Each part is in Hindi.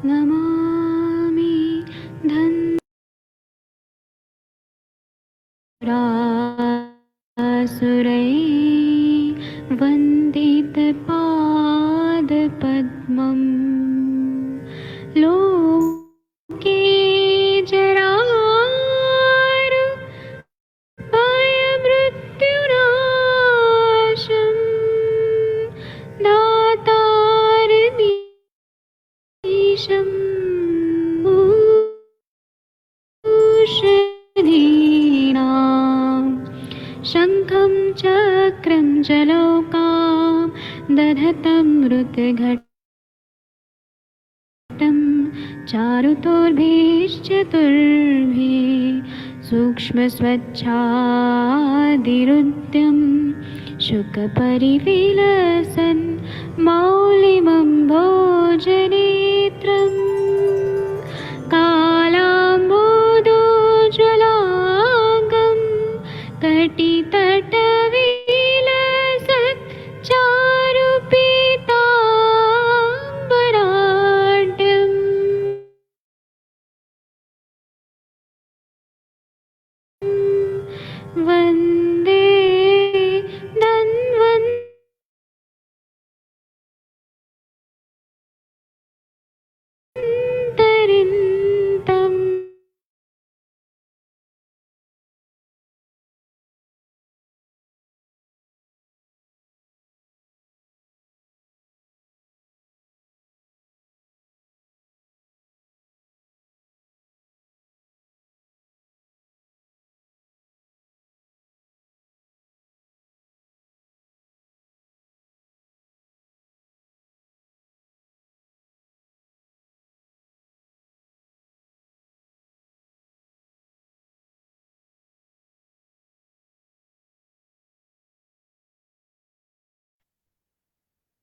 नमामि धन्वन्तरासुरैः वन्दितपादपद्मम् लोके जरामृत्युनाशम् दातारमीशम् औषधीनां शङ्खं चक्रं जलौकां दधतं मृतघटं चारुतोर्भिश्चतुर्भिः सूक्ष्मस्वच्छादिरुद्यं शुकपरिविलसन् मौलिमम्भोजनेत्रम् कालाम्बोदोज्ज्वलाङ्गं कटितटविलसत् चारुपीताम्बराढ्यम् वन्दे धन्वन्तरिन्तम्।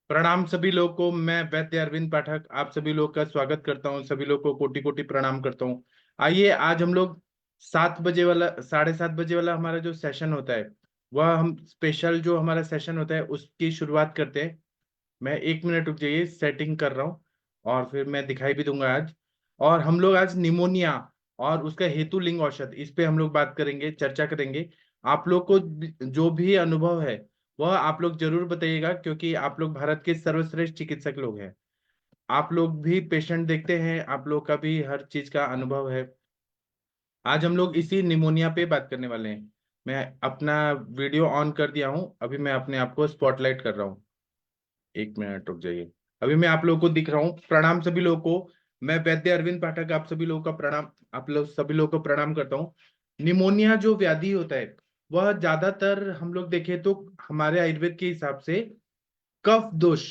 प्रणाम सभी लोगों को। मैं वैद्य अरविंद पाठक आप सभी लोग का स्वागत करता हूं। सभी लोग को कोटि कोटि प्रणाम करता हूं। आइए आज हम लोग 7 बजे वाला 7:30 बजे वाला हमारा जो सेशन होता है वह हम स्पेशल जो हमारा सेशन होता है उसकी शुरुआत करते हैं। मैं 1 मिनट रुक जाइए, सेटिंग कर रहा हूँ और फिर मैं दिखाई भी दूंगा आज। और हम लोग आज निमोनिया और उसका हेतु लिंग औषध इस पे हम लोग बात करेंगे, चर्चा करेंगे। आप लोग को जो भी अनुभव है वह आप लोग जरूर बताइएगा, क्योंकि आप लोग भारत के सर्वश्रेष्ठ चिकित्सक लोग हैं। आप लोग भी पेशेंट देखते हैं, आप लोग का भी हर चीज का अनुभव है। आज हम लोग इसी निमोनिया पे बात करने वाले हैं। मैं अपना वीडियो ऑन कर दिया हूँ, अभी मैं अपने आप को स्पॉटलाइट कर रहा हूँ। 1 मिनट रुक जाइए, अभी मैं आप लोगों को दिख रहा हूँ। प्रणाम सभी लोगों को। मैं वैद्य अरविंद पाठक आप सभी लोगों का प्रणाम, आप लोग सभी लोगों को प्रणाम करता हूँ। निमोनिया जो व्याधि होता है वह ज्यादातर हम लोग देखें तो हमारे आयुर्वेद के हिसाब से कफ दोष,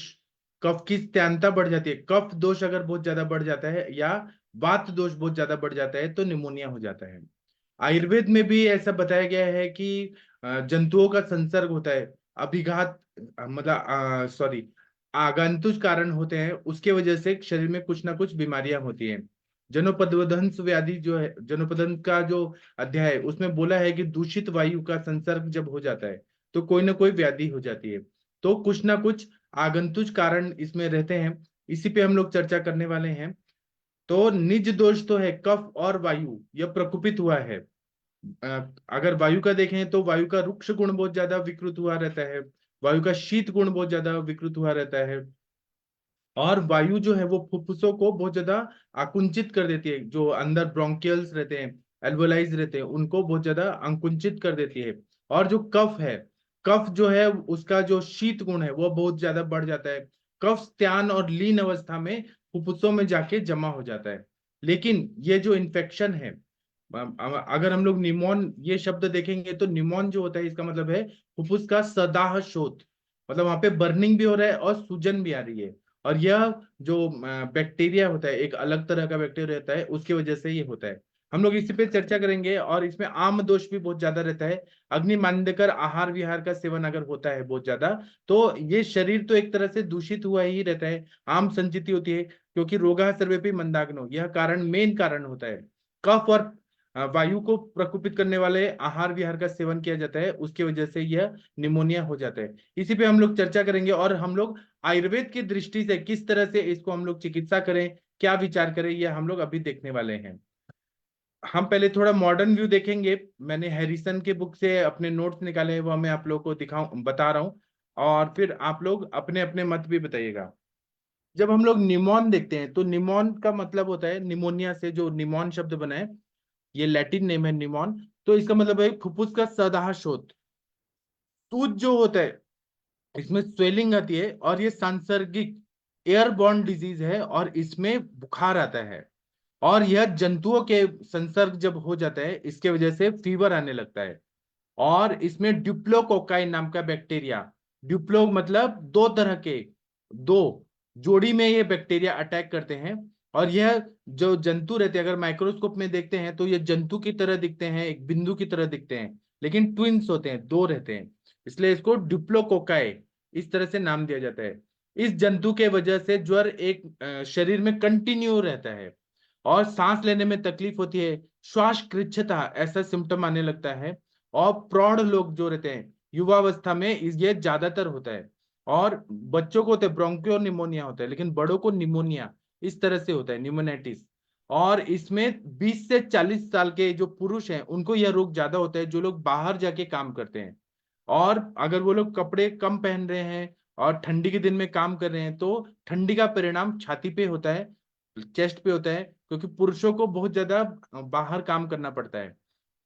कफ की स्थिरता बढ़ जाती है। कफ दोष अगर बहुत ज्यादा बढ़ जाता है या वात दोष बहुत ज्यादा बढ़ जाता है तो निमोनिया हो जाता है। आयुर्वेद में भी ऐसा बताया गया है कि जंतुओं का संसर्ग होता है, अभिघात मतलब सॉरी आगंतुक कारण होते हैं, उसके वजह से शरीर में कुछ ना कुछ बीमारियां होती हैं। जनोपदवधंस व्याधि जो है, जनोपदन का जो अध्याय है उसमें बोला है कि दूषित वायु का संसर्ग जब हो जाता है तो कोई ना कोई व्याधि हो जाती है। तो कुछ ना कुछ आगंतुक कारण इसमें रहते हैं, इसी पे हम लोग चर्चा करने वाले हैं। तो निज दोष तो है, कफ और वायु यह प्रकोपित हुआ है। अगर वायु का देखें तो वायु का रुक्ष गुण बहुत ज्यादा विकृत हुआ रहता है, वायु का शीत गुण बहुत ज्यादा विकृत हुआ रहता है। और वायु जो है वो फुफ्फुसों को बहुत ज्यादा आकुंचित कर देती है। जो अंदर ब्रोंकियल्स रहते हैं, एल्वोलाइज रहते हैं, उनको बहुत ज्यादा अंकुचित कर देती है। और जो कफ है, कफ जो है उसका जो शीत गुण है वो बहुत ज्यादा बढ़ जाता है। कफ स्त्यान और लीन अवस्था में फुफ्फुसों में जाके जमा हो जाता है। लेकिन ये जो इन्फेक्शन है, अगर हम लोग निमोन ये शब्द देखेंगे तो निमोन जो होता है इसका मतलब है फुफ्फुस का सदाह शोथ, मतलब वहां पे बर्निंग भी हो रहा है और सूजन भी आ रही है। और यह जो बैक्टीरिया होता है, एक अलग तरह का बैक्टीरिया रहता है, उसकी वजह से ये होता है। हम लोग इसी पे चर्चा करेंगे। और इसमें आम दोष भी बहुत ज्यादा रहता है। अग्नि मांद्यकर आहार विहार का सेवन अगर होता है बहुत ज्यादा तो ये शरीर तो एक तरह से दूषित हुआ ही रहता है, आम संचिति होती है। क्योंकि रोगा सर्वेपि मंदाग्नो यह कारण मेन कारण होता है। कफ और वायु को प्रकोपित करने वाले आहार विहार का सेवन किया जाता है, उसकी वजह से यह निमोनिया हो जाता है। इसी पे हम लोग चर्चा करेंगे और हम लोग आयुर्वेद की दृष्टि से किस तरह से इसको हम लोग चिकित्सा करें, क्या विचार करें, ये हम लोग अभी देखने वाले हैं। हम पहले थोड़ा मॉडर्न व्यू देखेंगे। मैंने हैरिसन के बुक से अपने नोट्स निकाले हैं, वो मैं आप लोगों को बता रहा हूँ, और फिर आप लोग अपने अपने मत भी बताइएगा। जब हम लोग निमोन देखते हैं तो निमोन का मतलब होता है, निमोनिया से जो निमोन शब्द बना है, ये लैटिन नेम है निमोन। तो इसका मतलब है फुफ्फुस का सदाह शोथ। सूज जो होता है, इसमें स्वेलिंग आती है, और ये सांसर्गिक एयरबॉर्न डिजीज है, और इसमें बुखार आता है। और यह जंतुओं के संसर्ग जब हो जाता है, इसके वजह से फीवर आने लगता है। और इसमें ड्यूप्लोकोकाई नाम का बैक्टीरिया, ड्यूप्लो मतलब दो तरह के, दो जोड़ी में ये बैक्टीरिया अटैक करते हैं। और यह जो जंतु रहते हैं, अगर माइक्रोस्कोप में देखते हैं तो ये जंतु की तरह दिखते हैं, एक बिंदु की तरह दिखते हैं, लेकिन ट्विंस होते हैं, दो रहते हैं। इसलिए इसको डिप्लोकोकाई इस तरह से नाम दिया जाता है। इस जंतु के वजह से ज्वर एक शरीर में कंटिन्यू रहता है, और सांस लेने में तकलीफ होती है, श्वास कृच्छता ऐसा सिम्टम आने लगता है। और प्रौढ़ लोग जो रहते हैं युवावस्था में ये ज्यादातर होता है। और बच्चों को होता है ब्रोंकियो निमोनिया होता है, लेकिन बड़ों को निमोनिया इस तरह से होता है, निमोनाइटिस। और इसमें 20 से 40 साल के जो पुरुष हैं उनको यह रोग ज्यादा होता है, जो लोग बाहर जाके काम करते हैं। और अगर वो लोग कपड़े कम पहन रहे हैं और ठंडी के दिन में काम कर रहे हैं, तो ठंडी का परिणाम छाती पे होता है, चेस्ट पे होता है, क्योंकि पुरुषों को बहुत ज्यादा बाहर काम करना पड़ता है।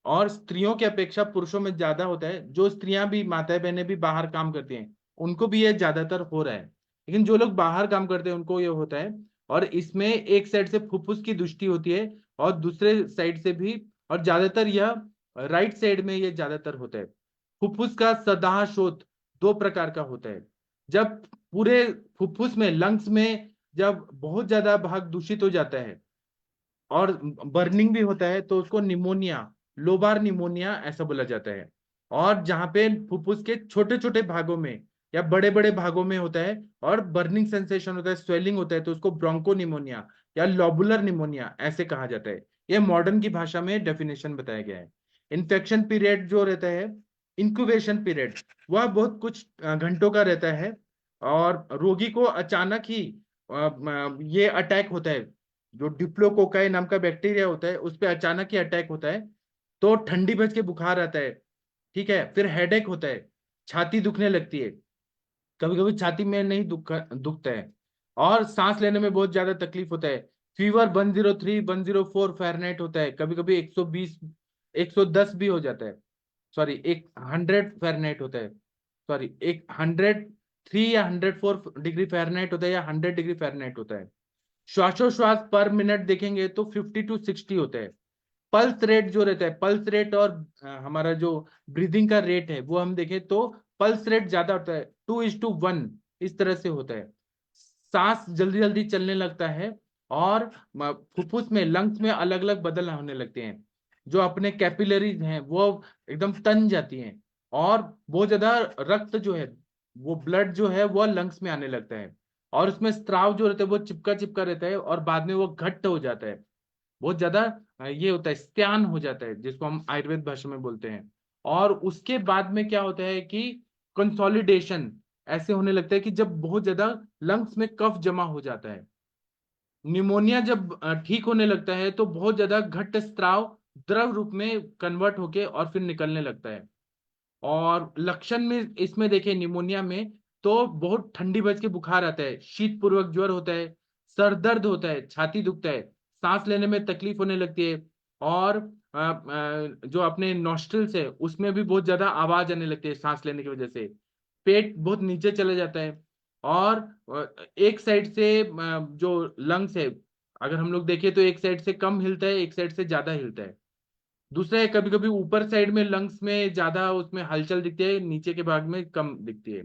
और स्त्रियों की अपेक्षा पुरुषों में ज्यादा होता है। जो स्त्रियां भी, माताएं बहनें भी बाहर काम करती हैं, उनको भी ये ज्यादातर हो रहा है, लेकिन जो लोग बाहर काम करते हैं उनको ये होता है। और इसमें एक साइड से फुफ्फुस की दुष्टि होती है, और दूसरे साइड से भी। और ज्यादातर यह राइट साइड में ये ज्यादातर होता है। फुफ्फुस का सदाह शोथ दो प्रकार का होता है। जब पूरे फुफ्फुस में, लंग्स में जब बहुत ज्यादा भाग दूषित हो जाता है और बर्निंग भी होता है, तो उसको निमोनिया, लोबार निमोनिया ऐसा बोला जाता है। और जहां पे फुफ्फुस के छोटे छोटे भागों में या बड़े बड़े भागों में होता है और बर्निंग सेंसेशन होता है, स्वेलिंग होता है, तो उसको ब्रोंको निमोनिया या लोबुलर निमोनिया ऐसे कहा जाता है। यह मॉडर्न की भाषा में डेफिनेशन बताया गया है। इन्फेक्शन पीरियड जो रहता है, इंक्यूबेशन पीरियड, वह बहुत कुछ घंटों का रहता है। और रोगी को अचानक ही ये अटैक होता है, जो डिप्लोकोकाई नाम का बैक्टीरिया होता है उस पे अचानक ही अटैक होता है। तो ठंडी भज के बुखार आता है, ठीक है, फिर हेडेक होता है, छाती दुखने लगती है, कभी कभी छाती में नहीं दुखता है, और सांस लेने में बहुत ज्यादा तकलीफ होता है। फीवर 103 104 फ़ारेनहाइट होता है, कभी कभी 120 110 भी हो जाता है। सॉरी, एक 100 फ़ारेनहाइट होता है। सॉरी, एक 103 या 104 डिग्री फ़ारेनहाइट होता है, या 100 डिग्री फ़ारेनहाइट होता है। श्वासोश्वास पर मिनट देखेंगे तो 50 to 60 होता है। पल्स रेट जो रहता है, पल्स रेट और हमारा जो ब्रीदिंग का रेट है वो हम देखें तो पल्स रेट ज्यादा होता है, 2:1 इस तरह से होता है। सांस जल्दी जल्दी चलने लगता है, और फुफ्फुस में, लंग्स में अलग अलग बदल होने लगते हैं। जो अपने कैपिलरीज हैं वो एकदम तन जाती हैं, और बहुत ज्यादा रक्त जो है, वो ब्लड जो है वो लंग्स में आने लगता है। और उसमें स्त्राव जो रहता है वो चिपका चिपका रहता है, और बाद में वो घट्ट हो जाता है, बहुत ज्यादा ये होता है, स्त्यान हो जाता है, जिसको हम आयुर्वेद भाषा में बोलते हैं। और उसके बाद में क्या होता है कि कंसोलिडेशन ऐसे होने लगता है कि जब बहुत ज्यादा लंग्स में कफ जमा हो जाता है। निमोनिया जब ठीक होने लगता है तो बहुत ज्यादा घट्ट स्त्राव द्रव रूप में कन्वर्ट होके और फिर निकलने लगता है। और लक्षण में इसमें देखें, निमोनिया में तो बहुत ठंडी बज के बुखार आता है, शीत पूर्वक ज्वर होता है, सर दर्द होता है, छाती दुखता है, सांस लेने में तकलीफ होने लगती है। और जो अपने नॉस्ट्रल्स है उसमें भी बहुत ज्यादा आवाज आने लगती है सांस लेने की वजह से। पेट बहुत नीचे चले जाता है। और एक साइड से जो लंग्स है, अगर हम लोग देखें तो एक साइड से कम हिलता है, एक साइड से ज्यादा हिलता है। दूसरा है, कभी कभी ऊपर साइड में लंग्स में ज्यादा उसमें हलचल दिखती है, नीचे के भाग में कम दिखती है।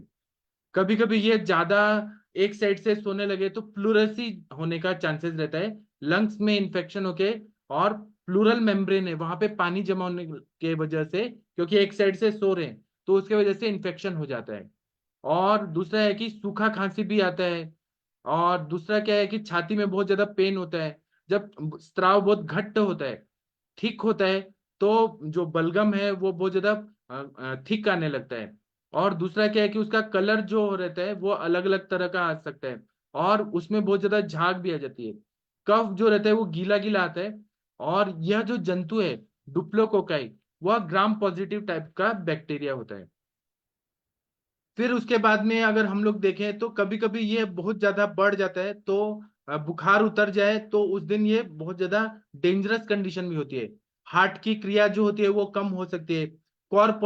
कभी कभी ये ज्यादा एक साइड से सोने लगे तो प्लूरसी होने का चांसेस रहता है, लंग्स में इंफेक्शन होके। और प्लूरल मेम्ब्रेन है वहां पे पानी जमा होने के वजह से, क्योंकि एक साइड से सो रहे हैं, तो उसके वजह से इंफेक्शन हो जाता है। और दूसरा है कि सूखा खांसी भी आता है। और दूसरा क्या है कि छाती में बहुत ज्यादा पेन होता है, जब स्त्राव बहुत घट्ट होता है, थिक होता है, तो जो बलगम है वो बहुत ज्यादा थिक आने लगता है। और दूसरा क्या है कि उसका कलर जो रहता है वो अलग अलग तरह का आ सकता है, और उसमें बहुत ज्यादा झाग भी आ जाती है। कफ जो रहता है वो गीला गीला आता है। और यह जो जंतु है डुप्लोकोकाई, वह ग्राम पॉजिटिव टाइप का बैक्टीरिया होता है। फिर उसके बाद में अगर हम लोग देखें तो कभी कभी ये बहुत ज्यादा बढ़ जाता है, तो बुखार उतर जाए तो उस दिन ये बहुत ज्यादा डेंजरस कंडीशन भी होती है। हार्ट की क्रिया जो होती है वो कम हो सकती है। कॉर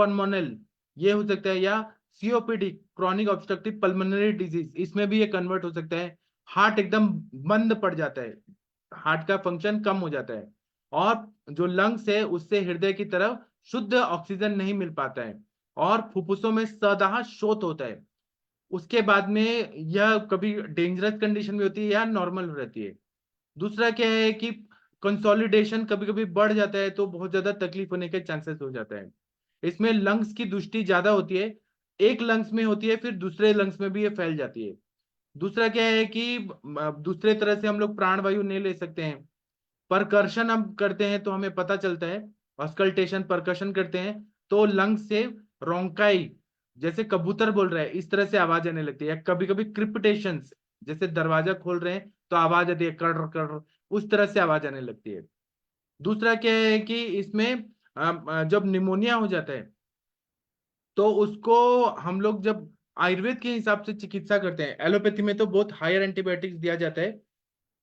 ये हो सकता है, या COPD chronic obstructive pulmonary disease, इसमें भी ये कन्वर्ट हो सकता है। हार्ट एकदम बंद पड़ जाता है, हार्ट का फंक्शन कम हो जाता है, और जो लंग्स है उससे हृदय की तरफ शुद्ध ऑक्सीजन नहीं मिल पाता है, और फुफ्फुसों में सदाह शोथ होता है। उसके बाद में यह कभी डेंजरस कंडीशन भी होती है या नॉर्मल रहती है। दूसरा क्या है कि कंसोलिडेशन कभी कभी बढ़ जाता है, तो बहुत ज्यादा तकलीफ होने के चांसेस हो जाता है। इसमें लंग्स की दुष्टि ज्यादा होती है, एक लंग्स में होती है फिर दूसरे लंग्स में भी ये फैल जाती है। दूसरा क्या है कि दूसरे तरह से हम लोग प्राणवायु नहीं ले सकते हैं। परकर्शन हम करते हैं तो हमें पता चलता है, ऑस्कल्टेशन परकर्शन करते हैं तो लंग से रोंकाई, जैसे कबूतर बोल रहा है इस तरह से आवाज आने लगती है, या कभी कभी क्रिप्टेशन, जैसे दरवाजा खोल रहे हैं तो आवाज आती है कर कर, उस तरह से आवाज आने लगती है। दूसरा क्या है कि इसमें जब निमोनिया हो जाता है तो उसको हम लोग जब आयुर्वेद के हिसाब से चिकित्सा करते हैं, एलोपैथी में तो बहुत हायर एंटीबायोटिक्स दिया जाता है।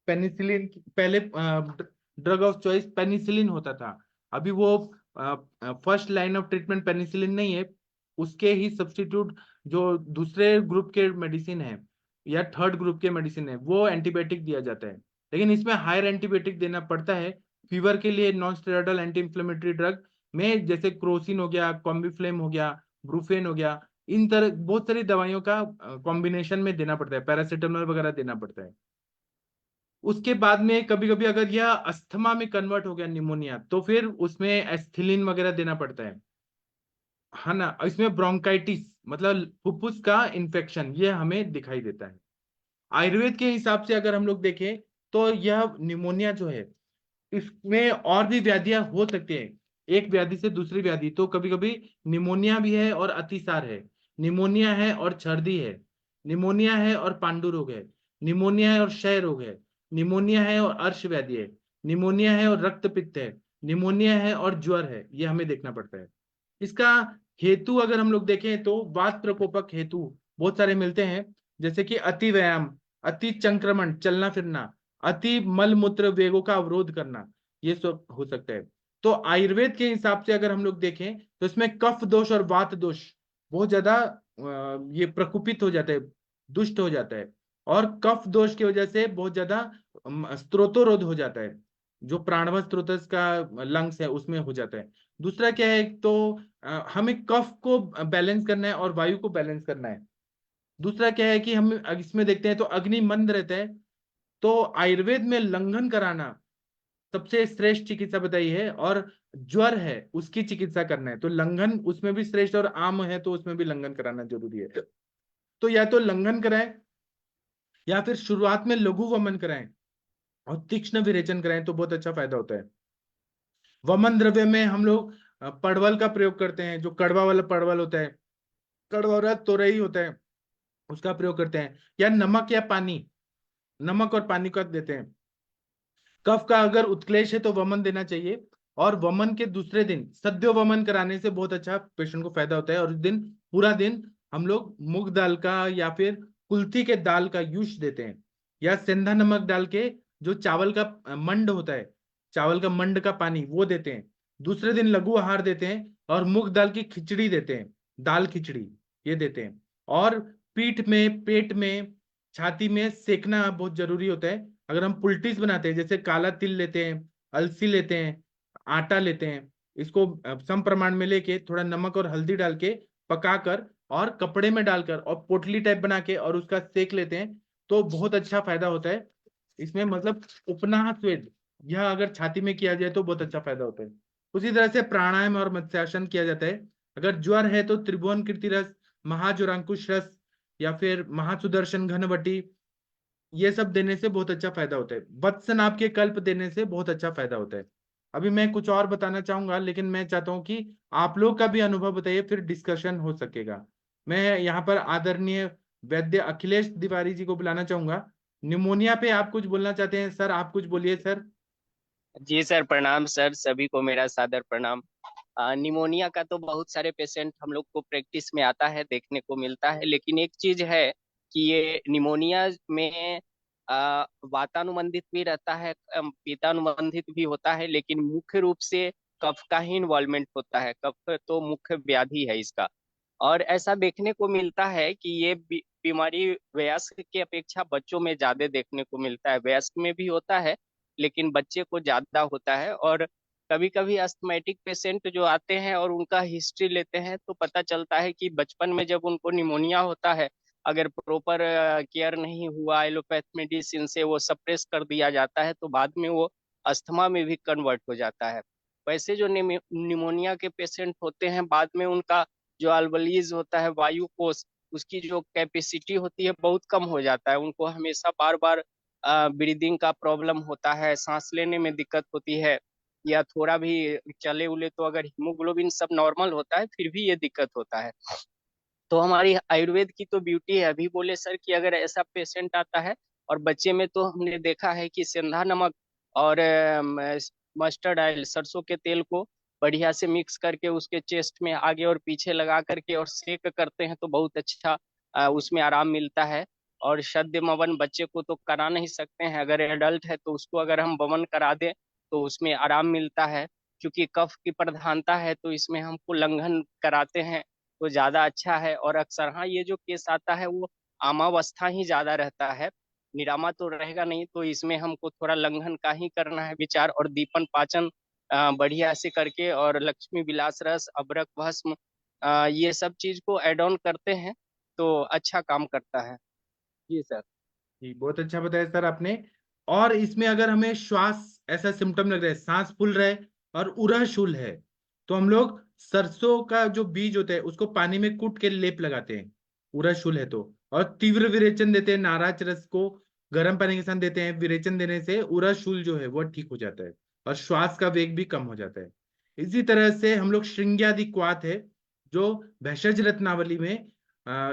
पेनिसिलिन पहले ड्रग ऑफ चॉइस पेनिसिलिन होता था, अभी वो first line of treatment penicillin नहीं है, उसके ही सब्स्टिट्यूट जो दूसरे ग्रुप के मेडिसिन है या थर्ड ग्रुप के मेडिसिन है वो एंटीबायोटिक दिया जाता है। लेकिन इसमें हायर एंटीबायोटिक देना पड़ता है। फीवर के लिए non steroidal anti inflammatory drug में जैसे क्रोसिन हो गया, कॉम्बिफ्लेम हो गया, ब्रूफेन हो गया, इन तरह बहुत सारी दवाइयों का कॉम्बिनेशन में देना पड़ता है, पैरासिटामोल वगैरह देना पड़ता है। उसके बाद में कभी कभी अगर यह अस्थमा में कन्वर्ट हो गया निमोनिया, तो फिर उसमें एस्थिलिन वगैरह देना पड़ता है ना। इसमें ब्रोंकाइटिस मतलब फुफ्फुस का इन्फेक्शन ये हमें दिखाई देता है। आयुर्वेद के हिसाब से अगर हम लोग देखें तो यह निमोनिया जो है इसमें और भी व्याधियां हो सकती है, एक व्याधि से दूसरी व्याधि, तो कभी कभी निमोनिया भी है और अतिसार है, निमोनिया है और छर्दी है, निमोनिया है और पांडु रोग है, निमोनिया है और क्षय रोग है, निमोनिया है और अर्श व्याधि है, निमोनिया है और रक्त पित्त है, निमोनिया है और ज्वर है, ये हमें देखना पड़ता है। इसका हेतु अगर हम लोग देखें तो वात प्रकोपक हेतु बहुत सारे मिलते हैं, जैसे कि अति व्यायाम, अति संक्रमण चलना फिरना, अति मल मूत्र वेगों का अवरोध करना, ये सब हो सकता है। तो आयुर्वेद के हिसाब से अगर हम लोग देखें तो इसमें कफ दोष और वात दोष बहुत ज्यादा ये प्रकोपित हो जाता है, दुष्ट हो जाता है, और कफ दोष की वजह से बहुत ज्यादा स्त्रोतोरोध हो जाता है, जो प्राणवायु स्त्रोत का लंग्स है उसमें हो जाता है। दूसरा क्या है, तो हमें कफ को बैलेंस करना है और वायु को बैलेंस करना है। दूसरा क्या है कि हम इसमें देखते हैं तो अग्नि मंद रहता है, तो आयुर्वेद में लंघन कराना सबसे श्रेष्ठ चिकित्सा बताई है, और ज्वर है उसकी चिकित्सा करना है तो लंघन उसमें भी श्रेष्ठ, और आम है तो उसमें भी लंघन कराना जरूरी है। तो या तो लंघन कराएं या फिर शुरुआत में लघु वमन कराएं और तीक्ष्ण विरेचन कराएं तो बहुत अच्छा फायदा होता है। वमन द्रव्य में हम लोग परवल का प्रयोग करते हैं, जो कड़वा वाला परवल होता है, कड़वा वाला तोरई होता है, उसका प्रयोग करते हैं, या नमक या पानी, नमक और पानी का देते हैं। कफ का अगर उत्क्लेश है तो वमन देना चाहिए, और वमन के दूसरे दिन सद्यो वमन कराने से बहुत अच्छा पेशेंट को फायदा होता है। और उस दिन पूरा दिन हम लोग मूंग दाल का या फिर कुल्थी के दाल का यूज देते हैं, या सेंधा नमक डाल के जो चावल का मंड होता है, चावल का मंड का पानी वो देते हैं। दूसरे दिन लघु आहार देते हैं और मूंग दाल की खिचड़ी देते हैं, दाल खिचड़ी ये देते हैं। और पीठ में, पेट में, छाती में सेकना बहुत जरूरी होता है। अगर हम पुल्टीस बनाते हैं, जैसे काला तिल लेते हैं, अलसी लेते हैं, आटा लेते हैं, इसको सम प्रमाण में लेके थोड़ा नमक और हल्दी डाल के पकाकर और कपड़े में डालकर और पोटली टाइप बना के और उसका सेक लेते हैं तो बहुत अच्छा फायदा होता है इसमें, मतलब उपनाह स्वेद, यह अगर छाती में किया जाए तो बहुत अच्छा फायदा होता है। उसी तरह से प्राणायाम और मत्स्यासन किया जाता है। अगर ज्वर है तो त्रिभुवन कीर्ति रस, महाज्वरांकुश रस, या फिर महासुदर्शन घनवटी, ये सब देने से बहुत अच्छा फायदा होता है। वत्स नाप के कल्प देने से बहुत अच्छा फायदा होता है। अभी मैं कुछ और बताना चाहूंगा, लेकिन मैं चाहता हूं कि आप लोग का भी अनुभव बताइए, फिर डिस्कशन हो सकेगा। मैं यहाँ पर आदरणीय वैद्य अखिलेश तिवारी जी को बुलाना चाहूंगा, निमोनिया पे आप कुछ बोलना चाहते हैं सर? आप कुछ बोलिए सर। जी सर, प्रणाम सर, सभी को मेरा सादर प्रणाम। निमोनिया का तो बहुत सारे पेशेंट हम लोग को प्रैक्टिस में आता है, देखने को मिलता है, लेकिन एक चीज है कि ये निमोनिया में वातानुबंधित भी रहता है, पीतानुबंधित भी होता है, लेकिन मुख्य रूप से कफ का ही इन्वॉल्वमेंट होता है। कफ तो मुख्य व्याधि है इसका। और ऐसा देखने को मिलता है कि ये बीमारी वयस्क की अपेक्षा बच्चों में ज्यादा देखने को मिलता है। वयस्क में भी होता है, लेकिन बच्चे को ज्यादा होता है। और कभी कभी अस्थमैटिक पेशेंट जो आते हैं और उनका हिस्ट्री लेते हैं तो पता चलता है कि बचपन में जब उनको निमोनिया होता है, अगर प्रॉपर केयर नहीं हुआ, एलोपैथ मेडिसिन से वो सप्रेस कर दिया जाता है, तो बाद में वो अस्थमा में भी कन्वर्ट हो जाता है। वैसे जो निमोनिया के पेशेंट होते हैं, बाद में उनका जो अल्वलीज होता है, वायु कोष, उसकी जो कैपेसिटी होती है बहुत कम हो जाता है। उनको हमेशा बार बार ब्रीदिंग का प्रॉब्लम होता है, सांस लेने में दिक्कत होती है, या थोड़ा भी चले उले तो अगर हीमोग्लोबिन सब नॉर्मल होता है फिर भी ये दिक्कत होता है। तो हमारी आयुर्वेद की तो ब्यूटी है। अभी बोले सर कि अगर ऐसा पेशेंट आता है, और बच्चे में तो हमने देखा है कि सेंधा नमक और मस्टर्ड ऑयल, सरसों के तेल को बढ़िया से मिक्स करके उसके चेस्ट में आगे और पीछे लगा करके और सेक करते हैं तो बहुत अच्छा उसमें आराम मिलता है। और शद्य मवन बच्चे को तो करा नहीं सकते हैं, अगर एडल्ट है तो उसको अगर हम वमन करा दें तो उसमें आराम मिलता है। क्योंकि कफ की प्रधानता है तो इसमें हमको लंघन कराते हैं तो ज्यादा अच्छा है। और अक्सर हाँ, ये जो केस आता है वो आमावस्था ही ज्यादा रहता है, निरामा तो रहेगा नहीं। तो इसमें हमको थोड़ा लंघन का ही करना है विचार, और दीपन पाचन बढ़िया से करके, और लक्ष्मी विलास रस, अबरक भस्म, ये सब चीज को एड ऑन करते हैं तो अच्छा काम करता है। जी सर। जी, बहुत अच्छा बताया सर आपने। और इसमें अगर हमें श्वास ऐसा सिम्टम लग रहा है, सांस फूल रहा है और उरह शूल है, तो हम लोग सरसों का जो बीज होता है उसको पानी में कूट के लेप लगाते हैं, उरह शूल है तो। और तीव्र विरेचन देते हैं, नाराज रस को गर्म पानी के साथ देते हैं। विरेचन देने से उरह शूल जो है वो ठीक हो जाता है और श्वास का वेग भी कम हो जाता है। इसी तरह से हम लोग श्रृंग्यादि क्वाथ है, जो भेषज रत्नावली में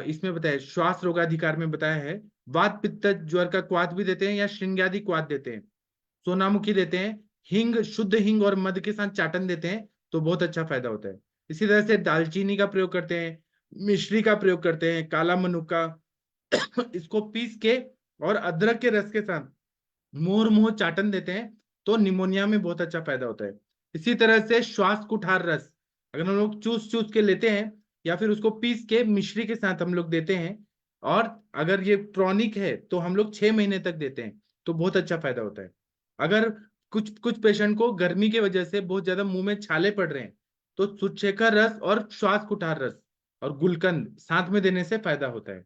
इसमें बताया, श्वास रोगाधिकार में बताया है। वात पित्त ज्वर का क्वाथ भी देते हैं या श्रृंग्यादि क्वाथ देते हैं। सोनामुखी देते हैं। हिंग, शुद्ध हिंग और मध के साथ चाटन देते हैं तो बहुत अच्छा फायदा होता है। इसी तरह से दालचीनी का प्रयोग करते हैं, मिश्री का प्रयोग करते हैं, काला मनुका इसको पीस के और अदरक के रस के साथ मोर मोह चाटन देते हैं तो निमोनिया में बहुत अच्छा फायदा होता है। इसी तरह से श्वास कुठार रस अगर हम लोग चूस चूस के लेते हैं या फिर उसको पीस के मिश्री के साथ हम लोग देते हैं, और अगर ये क्रॉनिक है तो हम लोग 6 महीने तक देते हैं तो बहुत अच्छा फायदा होता है। अगर कुछ कुछ पेशेंट को गर्मी की वजह से बहुत ज्यादा मुंह में छाले पड़ रहे हैं तो सुच्छेखर रस और श्वास कुठार रस और गुलकंद साथ में देने से फायदा होता है।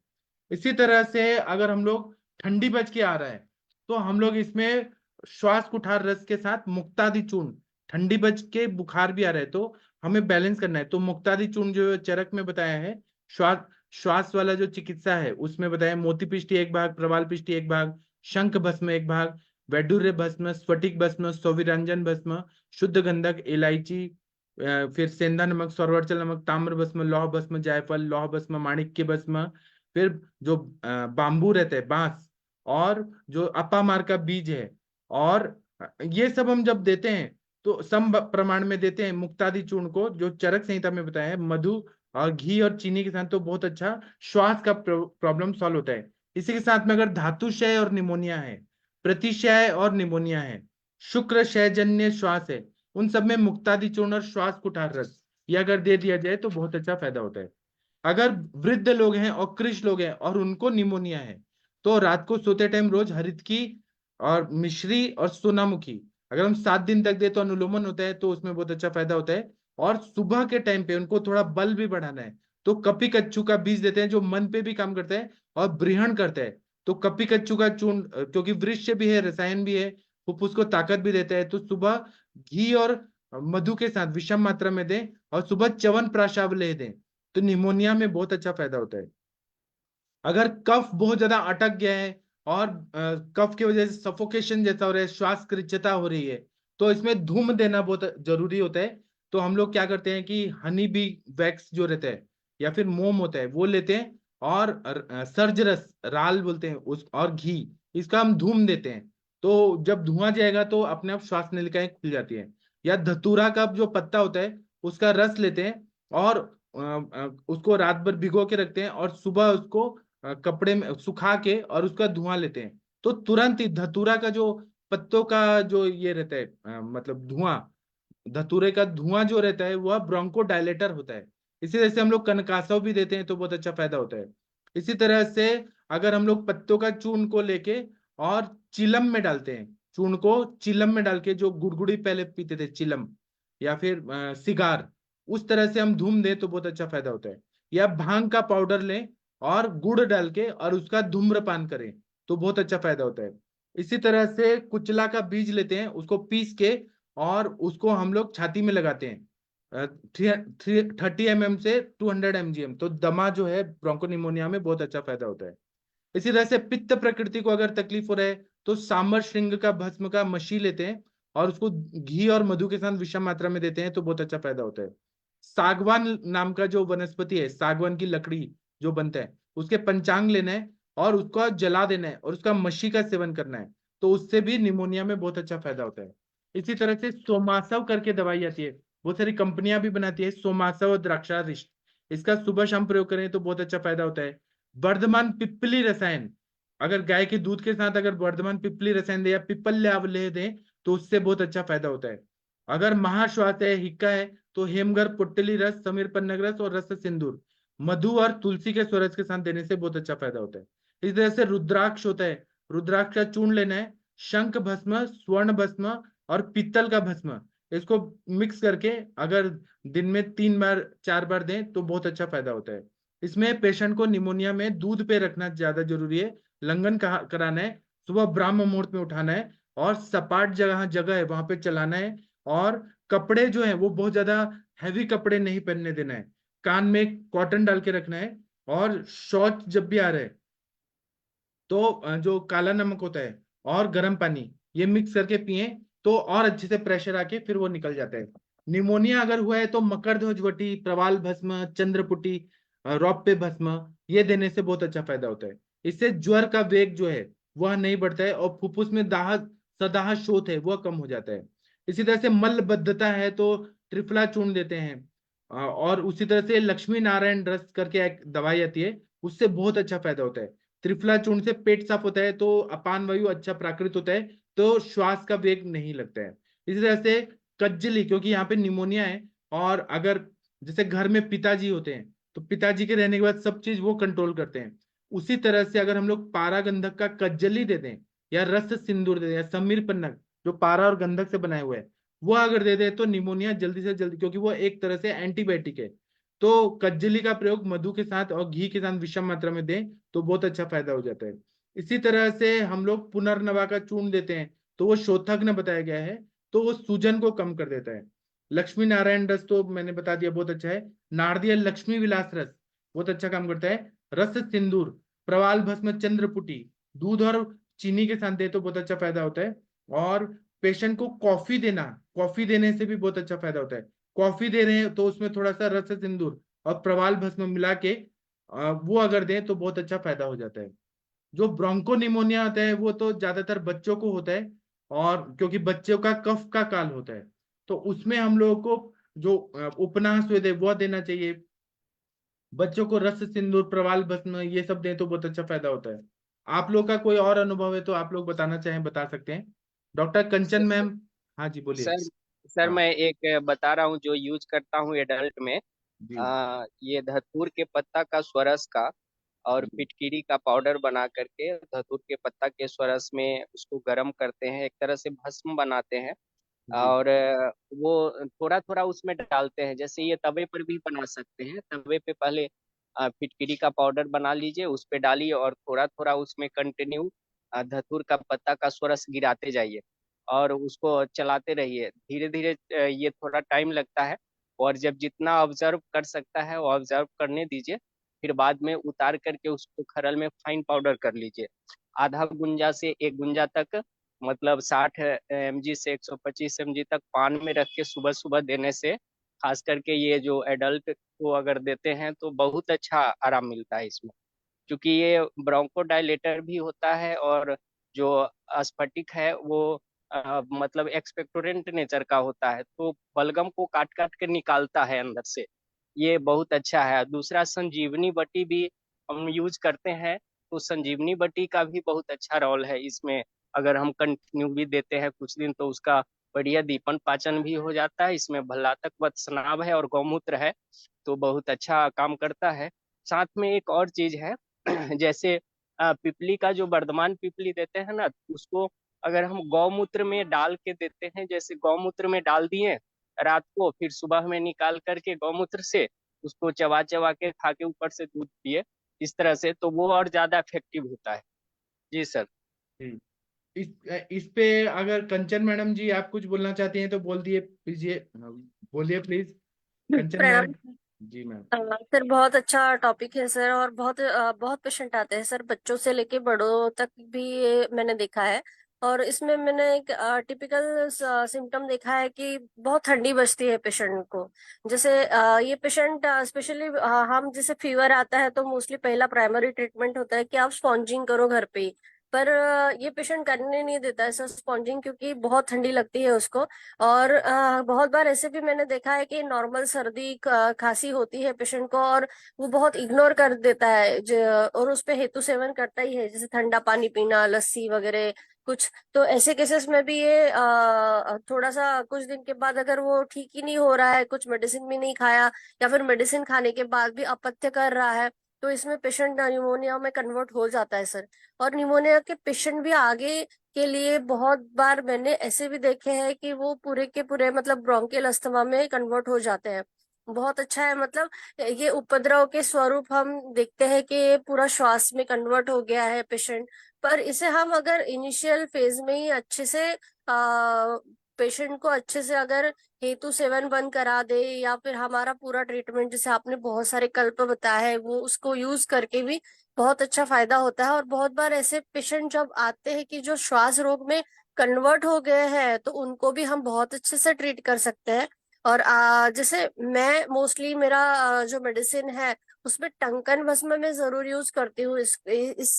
इसी तरह से अगर हम लोग ठंडी बज के आ रहा है तो हम लोग इसमें श्वास कुठार रस के साथ मुक्तादि चूर्ण, ठंडी बज के बुखार भी आ रहा है तो हमें बैलेंस करना है तो मुक्तादि चूर्ण जो चरक में बताया है, श्वास श्वास वाला जो चिकित्सा है उसमें बताया, मोती पिष्टी एक भाग, प्रवाल पिष्टी एक भाग, शंख भस्म एक भाग, वैडूर्य भस्म, स्फटिक भस्म, सौविरंजन भस्म, शुद्ध गंधक, इलायची, फिर सेंधा नमक, सौरवर्चल नमक, ताम्र भस्म, लौह भस्म, जायफल, लौह भस्म, माणिक्य भस्म, फिर जो बाम्बू रहता है, बांस, और जो अपामार का बीज है, और ये सब हम जब देते हैं तो सम प्रमाण में देते हैं मुक्तादि चूर्ण को, जो चरक संहिता में बताया है, मधु और घी और चीनी के साथ तो बहुत अच्छा श्वास का प्रॉब्लम सॉल्व होता है। इसी के साथ में अगर धातुशय और निमोनिया है, प्रतिशय और निमोनिया है, शुक्र क्षयजन्य श्वास है, उन सब में मुक्तादि चूर्ण और श्वास कुठार रस ये अगर दे दिया जाए तो बहुत अच्छा फायदा होता है। अगर वृद्ध लोग हैं और कृष लोग हैं और उनको निमोनिया है तो रात को सोते टाइम रोज हरित की और मिश्री और सोनामुखी अगर हम 7 दिन तक दे तो अनुलोमन होता है तो उसमें बहुत अच्छा फायदा होता है। और सुबह के टाइम पे उनको थोड़ा बल भी बढ़ाना है तो कपी कच्चू का बीज देते हैं जो मन पे भी काम करता है और बृहण करता है। तो कपी कच्चू का चूर्ण, क्योंकि वृक्ष भी है, रसायन भी है, फुफ्फुस को ताकत भी देता है, तो सुबह घी और मधु के साथ विषम मात्रा में दें और सुबह च्यवन प्राशावलेह दें तो निमोनिया में बहुत अच्छा फायदा होता है। अगर कफ बहुत ज्यादा अटक गया है और कफ की वजह से सफोकेशन जैसा हो रहा है, श्वास कृच्छता हो रही है, तो इसमें धूम देना बहुत जरूरी होता है। तो हम लोग क्या करते हैं कि हनी बी वैक्स जो रहता है या फिर मोम होता है वो लेते हैं और सर्ज रस, राल बोलते हैं उस, और घी, इसका हम धूम देते हैं, तो जब धुआं जाएगा तो अपने आप श्वास नलिकाएं खुल जाती है। या धतूरा का जो पत्ता होता है उसका रस लेते हैं और उसको रात भर भिगो के रखते हैं और सुबह उसको कपड़े में सुखा के और उसका धुआं लेते हैं, तो तुरंत ही धतूरा का जो पत्तों का जो ये रहता है मतलब धुआं, धतूरे का धुआं जो रहता है वह ब्रोंको डायलेटर होता है। इसी तरह से हम लोग कनकासव भी देते हैं तो बहुत अच्छा फायदा होता है। इसी तरह से अगर हम लोग पत्तों का चूर्ण को लेके और चिलम में डालते हैं, चूर्ण को चिलम में डाल के, जो गुड़गुड़ी पहले पीते थे चिलम या फिर सिगार, उस तरह से हम धूम दें तो बहुत अच्छा फायदा होता है। या भांग का पाउडर लें और गुड़ डाल के और उसका धूम्रपान करें तो बहुत अच्छा फायदा होता है। इसी तरह से कुचला का बीज लेते हैं, उसको पीस के और उसको हम लोग छाती में लगाते हैं 30 mm से 200 mg, तो दमा जो है ब्रोंकोनिमोनिया में बहुत अच्छा फायदा होता है। इसी तरह से पित्त प्रकृति को अगर तकलीफ हो रहा है तो सांबर श्रृंग का भस्म का मशी लेते हैं और उसको घी और मधु के साथ विषम मात्रा में देते हैं तो बहुत अच्छा फायदा होता है। सागवान नाम का जो वनस्पति है, सागवान की लकड़ी जो बनता है, उसके पंचांग लेना है और उसको जला देना है और उसका मशी का सेवन करना है, तो उससे भी निमोनिया में बहुत अच्छा फायदा होता है। इसी तरह से सोमासव करके दवाई आती है, बहुत सारी कंपनियां भी बनाती है सोमासव और द्राक्षारिष्ट, इसका सुबह शाम प्रयोग करें तो बहुत अच्छा फायदा होता है। वर्धमान पिप्पली रसायन, अगर गाय के दूध के साथ अगर वर्धमान पिप्पली रसायन दे या पिप्पल ले दें तो उससे बहुत अच्छा फायदा होता है। अगर महाश्वास है, हिक्का है, तो हेमगर, पुट्टली रस, समीर पन्नग रस और रस सिंदूर मधु और तुलसी के स्वरज के साथ देने से बहुत अच्छा फायदा होता है। इस तरह से रुद्राक्ष होता है, रुद्राक्ष का चूर्ण लेना है, शंख भस्म, स्वर्ण भस्म और पीतल का भस्म, इसको मिक्स करके अगर दिन में 3 बार 4 बार दें तो बहुत अच्छा फायदा होता है। इसमें पेशेंट को निमोनिया में दूध पे रखना ज्यादा जरूरी है, लंगन कराना है, सुबह ब्राह्म मुहूर्त में उठाना है और सपाट जगह जगह है वहां पे चलाना है। और कपड़े जो है वो बहुत ज्यादा हैवी कपड़े नहीं पहनने देना है, कान में कॉटन डाल के रखना है। और शौच जब भी आ रहा है तो जो काला नमक होता है और गर्म पानी ये मिक्स करके पिए तो और अच्छे से प्रेशर आके फिर वो निकल जाता है। निमोनिया अगर हुआ है तो मकरध्वजवटी, प्रवाल भस्म, चंद्रपुटी, रौप्य भस्म ये देने से बहुत अच्छा फायदा होता है। इससे ज्वर का वेग जो है वह नहीं बढ़ता है और फुफ्फुस में दाह सदाह शोथ है वह कम हो जाता है। इसी तरह से मलबद्धता है तो त्रिफला चूर्ण देते हैं। और उसी तरह से लक्ष्मी नारायण रस करके एक दवाई आती है, उससे बहुत अच्छा फायदा होता है। त्रिफला चूर्ण से पेट साफ होता है तो अपान वायु अच्छा प्राकृत होता है, तो श्वास का वेग नहीं लगता है। इसी तरह से कज्जली, क्योंकि यहाँ पे निमोनिया है और अगर जैसे घर में पिताजी होते हैं तो पिताजी के रहने के बाद सब चीज वो कंट्रोल करते हैं, उसी तरह से अगर हम लोग पारा गंधक का कज्जली दे दें या रस सिंदूर दे दें या समीर पन्नग जो पारा और गंधक से बनाए हुए हैं वो अगर दे दे तो निमोनिया जल्दी से जल्दी, क्योंकि वो एक तरह से एंटीबायोटिक है, तो कज्जली का प्रयोग मधु के साथ और घी के साथ विषम मात्रा में दें तो बहुत अच्छा फायदा हो जाता है। इसी तरह से हम लोग पुनर्नवा का चूर्ण देते हैं तो वो शोथग्न बताया गया है, तो वो सूजन को कम कर देता है। लक्ष्मी नारायण रस तो मैंने बता दिया बहुत अच्छा है। नारदिया लक्ष्मी विलास रस बहुत अच्छा काम करता है। रस सिंदूर, प्रवाल भस्म, चंद्रपुटी दूध और चीनी के साथ दे तो बहुत अच्छा फायदा होता है। और पेशेंट को कॉफी देना, कॉफी देने से भी बहुत अच्छा फायदा होता है। कॉफी दे रहे हैं तो उसमें थोड़ा सा रस सिंदूर और प्रवाल भस्म मिला के वो अगर दें तो बहुत अच्छा फायदा हो जाता है। जो ब्रोंको निमोनिया होता है वो तो ज्यादातर बच्चों को होता है, और क्योंकि बच्चों का कफ का काल होता है तो उसमें हम लोगों को जो उपनास हुए थे वो देना चाहिए। बच्चों को रस सिंदूर, प्रवाल भस्म ये सब दें तो बहुत अच्छा फायदा होता है। आप लोग का कोई और अनुभव है तो आप लोग बताना चाहें बता सकते हैं। डॉक्टर कंचन मैम। हाँ जी बोलिए। सर सर हाँ मैं एक बता रहा हूँ जो यूज करता हूँ एडल्ट में। जी ये धतूर के पत्ता का स्वरस का और जी फिटकीरी का पाउडर बना करके धतूर के पत्ता के स्वरस में उसको गर्म करते हैं, एक तरह से भस्म बनाते हैं। जी और वो थोड़ा थोड़ा उसमें डालते हैं, जैसे ये तवे पर भी बना सकते हैं। तवे पे पहले फिटकिरी का पाउडर बना लीजिए, उस पे डालिए और थोड़ा थोड़ा उसमें कंटिन्यू धतूर का पत्ता का स्वरस गिराते जाइए और उसको चलाते रहिए धीरे धीरे। ये थोड़ा टाइम लगता है और जब जितना ऑब्जर्व कर सकता है वो ऑब्जर्व करने दीजिए। फिर बाद में उतार करके उसको खरल में फाइन पाउडर कर लीजिए। आधा गुंजा से 1 गुंजा तक, मतलब 60 mg से 125 mg तक पान में रख के सुबह सुबह देने से, खास करके ये जो एडल्ट को अगर देते हैं तो बहुत अच्छा आराम मिलता है इसमें, क्योंकि ये ब्रोंको डायलेटर भी होता है और जो स्फटिक है वो मतलब एक्सपेक्टोरेंट नेचर का होता है, तो बलगम को काट काट कर निकालता है अंदर से। ये बहुत अच्छा है। दूसरा, संजीवनी बटी भी हम यूज करते हैं, तो संजीवनी बटी का भी बहुत अच्छा रोल है इसमें। अगर हम कंटिन्यू भी देते हैं कुछ दिन, तो उसका बढ़िया दीपन पाचन भी हो जाता है। इसमें भल्लातक वत्सनाभ है और गौमूत्र है, तो बहुत अच्छा काम करता है। साथ में एक और चीज है जैसे पिपली का जो वर्धमान पिपली देते हैं ना, उसको अगर हम गौमूत्र में डाल के देते हैं, जैसे गौमूत्र में डाल दिए रात को, फिर सुबह में निकाल करके गौमूत्र से उसको चबा चबा के खा के ऊपर से दूध पिए, इस तरह से, तो वो और ज्यादा इफेक्टिव होता है। जी सर। जी। इस पे अगर कंचन मैडम जी आप कुछ बोलना चाहती हैं तो बोल दिए प्लीजिए, बोलिए प्लीज कंचन प्रणाम। मैडम। जी मैम। सर बहुत अच्छा टॉपिक है सर, और बहुत पेशेंट आते हैं सर, बच्चों से लेके बड़ों तक भी ये मैंने देखा है। और इसमें मैंने एक टिपिकल सिम्टम देखा है कि बहुत ठंडी बजती है पेशेंट को। जैसे ये पेशेंट स्पेशली हम जैसे फीवर आता है तो मोस्टली पहला प्राइमरी ट्रीटमेंट होता है कि आप स्पॉन्जिंग करो घर पे ही। पर ये पेशेंट करने नहीं देता है सर स्पॉन्जिंग, क्योंकि बहुत ठंडी लगती है उसको। और बहुत बार ऐसे भी मैंने देखा है कि नॉर्मल सर्दी खांसी होती है पेशेंट को, और वो बहुत इग्नोर कर देता है और उस पे हेतु सेवन करता ही है, जैसे ठंडा पानी पीना, लस्सी वगैरह कुछ। तो ऐसे केसेस में भी ये थोड़ा सा कुछ दिन के बाद अगर वो ठीक ही नहीं हो रहा है, कुछ मेडिसिन भी नहीं खाया, या फिर मेडिसिन खाने के बाद भी अपथ्य कर रहा है, तो इसमें पेशेंट न्यूमोनिया में कन्वर्ट हो जाता है सर। और न्यूमोनिया के पेशेंट भी आगे के लिए बहुत बार मैंने ऐसे भी देखे हैं कि वो पूरे के पूरे मतलब ब्रोंकियल अस्थमा में कन्वर्ट हो जाते हैं। बहुत अच्छा है, मतलब ये उपद्रव के स्वरूप हम देखते हैं कि ये पूरा श्वास में कन्वर्ट हो गया है पेशेंट। पर इसे हम अगर इनिशियल फेज में ही अच्छे से पेशेंट को अच्छे से अगर हेतु सेवन बंद करा दे, या फिर हमारा पूरा ट्रीटमेंट जैसे आपने बहुत सारे कल्प बताया है वो उसको यूज करके भी बहुत अच्छा फायदा होता है। और बहुत बार ऐसे पेशेंट जब आते हैं कि जो श्वास रोग में कन्वर्ट हो गए हैं, तो उनको भी हम बहुत अच्छे से ट्रीट कर सकते हैं। और जैसे मैं मोस्टली मेरा जो मेडिसिन है उसमें टंकन भस्म में जरूर यूज करती हूँ इस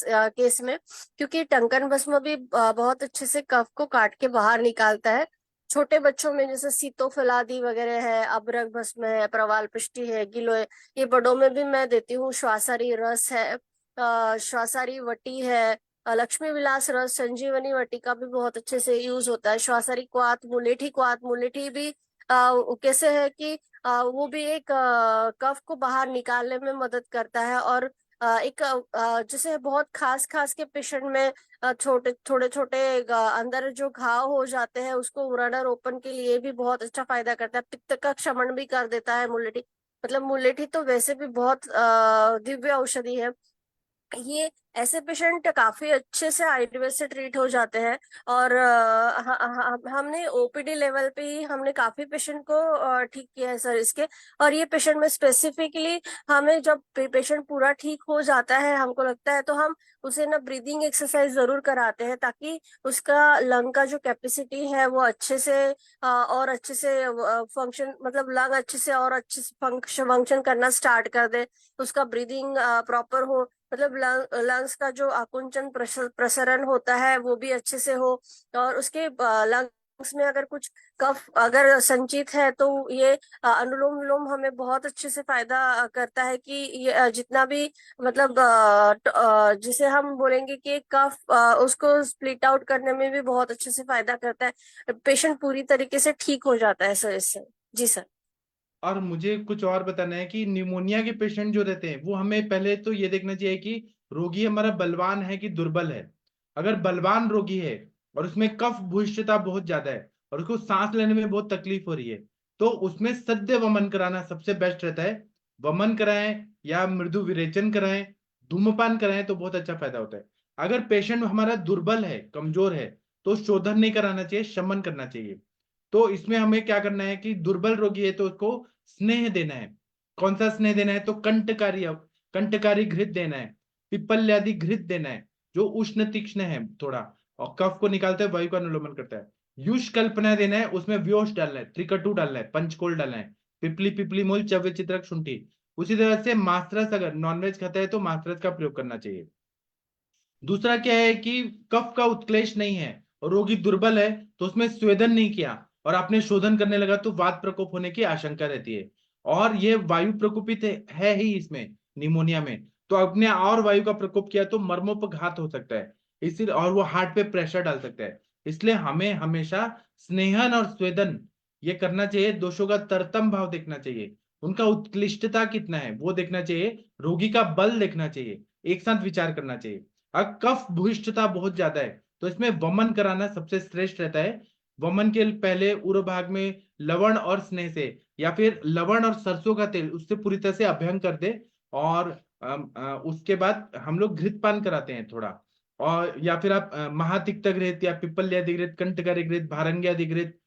केस में, क्योंकि टंकन भस्म भी बहुत अच्छे से कफ को काट के बाहर निकालता है। छोटे बच्चों में जैसे सीतोफलादी वगैरह है, अबरक भस्म है, प्रवाल पुष्टि है, गिलोय, ये बड़ों में भी मैं देती हूँ। श्वासारी रस है, श्वासारी वटी है, लक्ष्मी विलास रस, संजीवनी वटी का भी बहुत अच्छे से यूज होता है। श्वासारी क्वाथ मुलेठी भी कैसे है कि वो भी एक कफ को बाहर निकालने में मदद करता है। और एक जैसे बहुत खास खास के पेशेंट में छोटे थोड़े छोटे अंदर जो घाव हो जाते हैं उसको उराड़ा रोपण के लिए भी बहुत अच्छा फायदा करता है। पित्त का क्षमन भी कर देता है मुलेठी। मतलब मुलेठी तो वैसे भी बहुत दिव्य औषधि है। ये ऐसे पेशेंट काफी अच्छे से आयुर्वेद से ट्रीट हो जाते हैं। और हमने ओपीडी लेवल पे ही हमने काफी पेशेंट को ठीक किया है सर इसके। और ये पेशेंट में स्पेसिफिकली हमें जब पेशेंट पूरा ठीक हो जाता है हमको लगता है, तो हम उसे ना ब्रीदिंग एक्सरसाइज जरूर कराते हैं, ताकि उसका लंग का जो कैपेसिटी है वो अच्छे से और अच्छे से फंक्शन, मतलब लंग अच्छे से और अच्छे से फंक्शन करना स्टार्ट कर दे, उसका ब्रीदिंग प्रॉपर हो, मतलब लंग्स का जो आकुंचन प्रसरण होता है वो भी अच्छे से हो। और उसके लंग्स में अगर कुछ कफ अगर संचित है तो ये अनुलोम विलोम हमें बहुत अच्छे से फायदा करता है कि ये जितना भी मतलब जिसे हम बोलेंगे कि कफ उसको स्प्लिट आउट करने में भी बहुत अच्छे से फायदा करता है। पेशेंट पूरी तरीके से ठीक हो जाता है सर इससे। जी सर। और मुझे कुछ और बताना है कि निमोनिया के पेशेंट जो रहते हैं वो हमें पहले तो ये देखना चाहिए कि रोगी हमारा बलवान है कि दुर्बल है। अगर बलवान रोगी है और उसमें कफ भूइष्ठता बहुत ज्यादा है और उसको सांस लेने में बहुत तकलीफ हो रही है, तो उसमें सद्य वमन कराना सबसे बेस्ट रहता है। वमन कराएं या मृदु विरेचन कराएं, धूम्रपान कराएं तो बहुत अच्छा फायदा होता है। अगर पेशेंट हमारा दुर्बल है, कमजोर है, तो शोधन नहीं कराना चाहिए, शमन करना चाहिए। तो इसमें हमें क्या करना है कि दुर्बल रोगी है तो उसको स्नेह देना है। कौन सा स्नेह देना है? तो कंटकारी घृत देना है, पिप्पल्यादि घृत देना है, जो उष्ण तीक्ष्ण है थोड़ा और कफ को निकालता है, वायु का अनुलोमन करता है। युष कल्पना देना है, उसमें व्योष डालना है, त्रिकटु डालना है, पंचकोल डालना है, पिपली पिपली मूल चव्य चित्रक शुंठी। उसी तरह से मास्त्रस, अगर नॉनवेज खाता है तो मास्त्रस का प्रयोग करना चाहिए। दूसरा क्या है कि कफ का उत्क्लेश नहीं है और रोगी दुर्बल है तो उसमें स्वेदन नहीं किया और आपने शोधन करने लगा तो वात प्रकोप होने की आशंका रहती है। और ये वायु प्रकोपित है ही इसमें, निमोनिया में, तो आपने और वायु का प्रकोप किया तो मर्मोपघात हो सकता है, इसीलिए और वो हार्ट पे प्रेशर डाल सकता है। इसलिए हमें हमेशा स्नेहन और स्वेदन ये करना चाहिए, दोषों का तरतम भाव देखना चाहिए, उनका उत्कृष्टता कितना है वो देखना चाहिए, रोगी का बल देखना चाहिए, एक साथ विचार करना चाहिए। अगर कफ भूयिष्ठता बहुत ज्यादा है तो इसमें वमन कराना सबसे श्रेष्ठ रहता है। वमन के पहले उर्व भाग में लवण और स्नेह से या फिर लवण और सरसों का तेल उससे पूरी तरह से अभ्यंग कर दे, और उसके बाद हम लोग घृतपान कराते हैं थोड़ा, और या फिर आप महातिक्त घृत या पिप्पल्यादि घृत, कंटकारी घृत, भारंग्यादि घृत,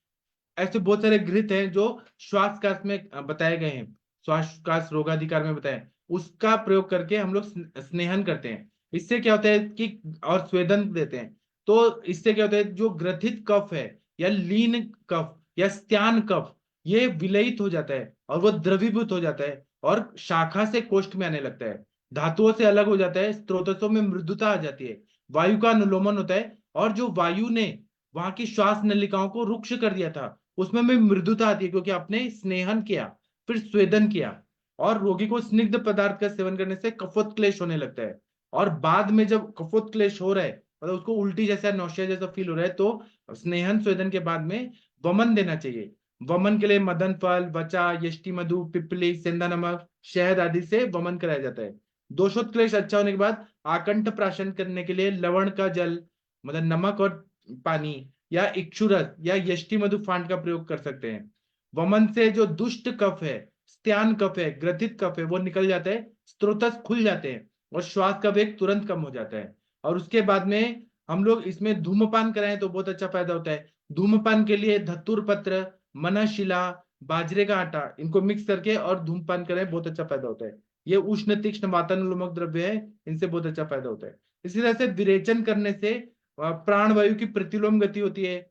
ऐसे बहुत सारे घृत हैं जो श्वासकाश में बताए गए हैं, श्वासकाश रोगाधिकार में बताए, उसका प्रयोग करके हम लोग स्नेहन करते हैं। इससे क्या होता है कि, और स्वेदन देते हैं, तो इससे क्या होता है जो ग्रथित कफ है या लीन कफ या स्त्यान कफ, ये विलयित हो जाता है और वो द्रवीभूत हो जाता है और शाखा से कोष्ठ में आने लगता है, धातुओं से अलग हो जाता है, स्त्रोतों में मृदुता आ जाती है, वायु का अनुलोमन होता है, और जो वायु ने वहां की श्वास नलिकाओं को रुक्ष कर दिया था उसमें में मृदुता आती है, क्योंकि आपने स्नेहन किया फिर स्वेदन किया। और रोगी को स्निग्ध पदार्थ का सेवन करने से कफोत्क्लेश होने लगता है, और बाद में जब कफोत्क्लेश हो रहा है मतलब उसको उल्टी जैसा नौशिया जैसा फील हो रहा है तो स्नेहन स्वेदन के बाद में वमन देना चाहिए। वमन के लिए मदन फल, वचा, यष्टि मधु, पिपली, सेंधा नमक, शहद आदि से वमन कराया जाता है। दोषोत्क्लेश अच्छा होने के बाद आकंठ प्राशन करने के लिए लवण का जल, मतलब नमक और पानी, या इक्षुरस या यष्टि मधु फांड का प्रयोग कर सकते हैं। वमन से जो दुष्ट कफ है, स्त्यान कफ है, ग्रथित कफ है, वो निकल जाता है, स्त्रोतस खुल जाते हैं और श्वास का वेग तुरंत कम हो जाता है। और उसके बाद में हम लोग इसमें धूम्रपान कराएं तो बहुत अच्छा फायदा होता है। धूम्रपान के लिए धतूर पत्र, मनशिला, बाजरे का आटा, इनको मिक्स करके और धूम्रपान करें, बहुत अच्छा फायदा होता है। ये उष्ण तीक्ष्ण वातानुलोमक द्रव्य है, इनसे बहुत अच्छा फायदा होता है। इसी तरह से विरेचन करने से प्राण वायु की प्रतिलोम गति होती है।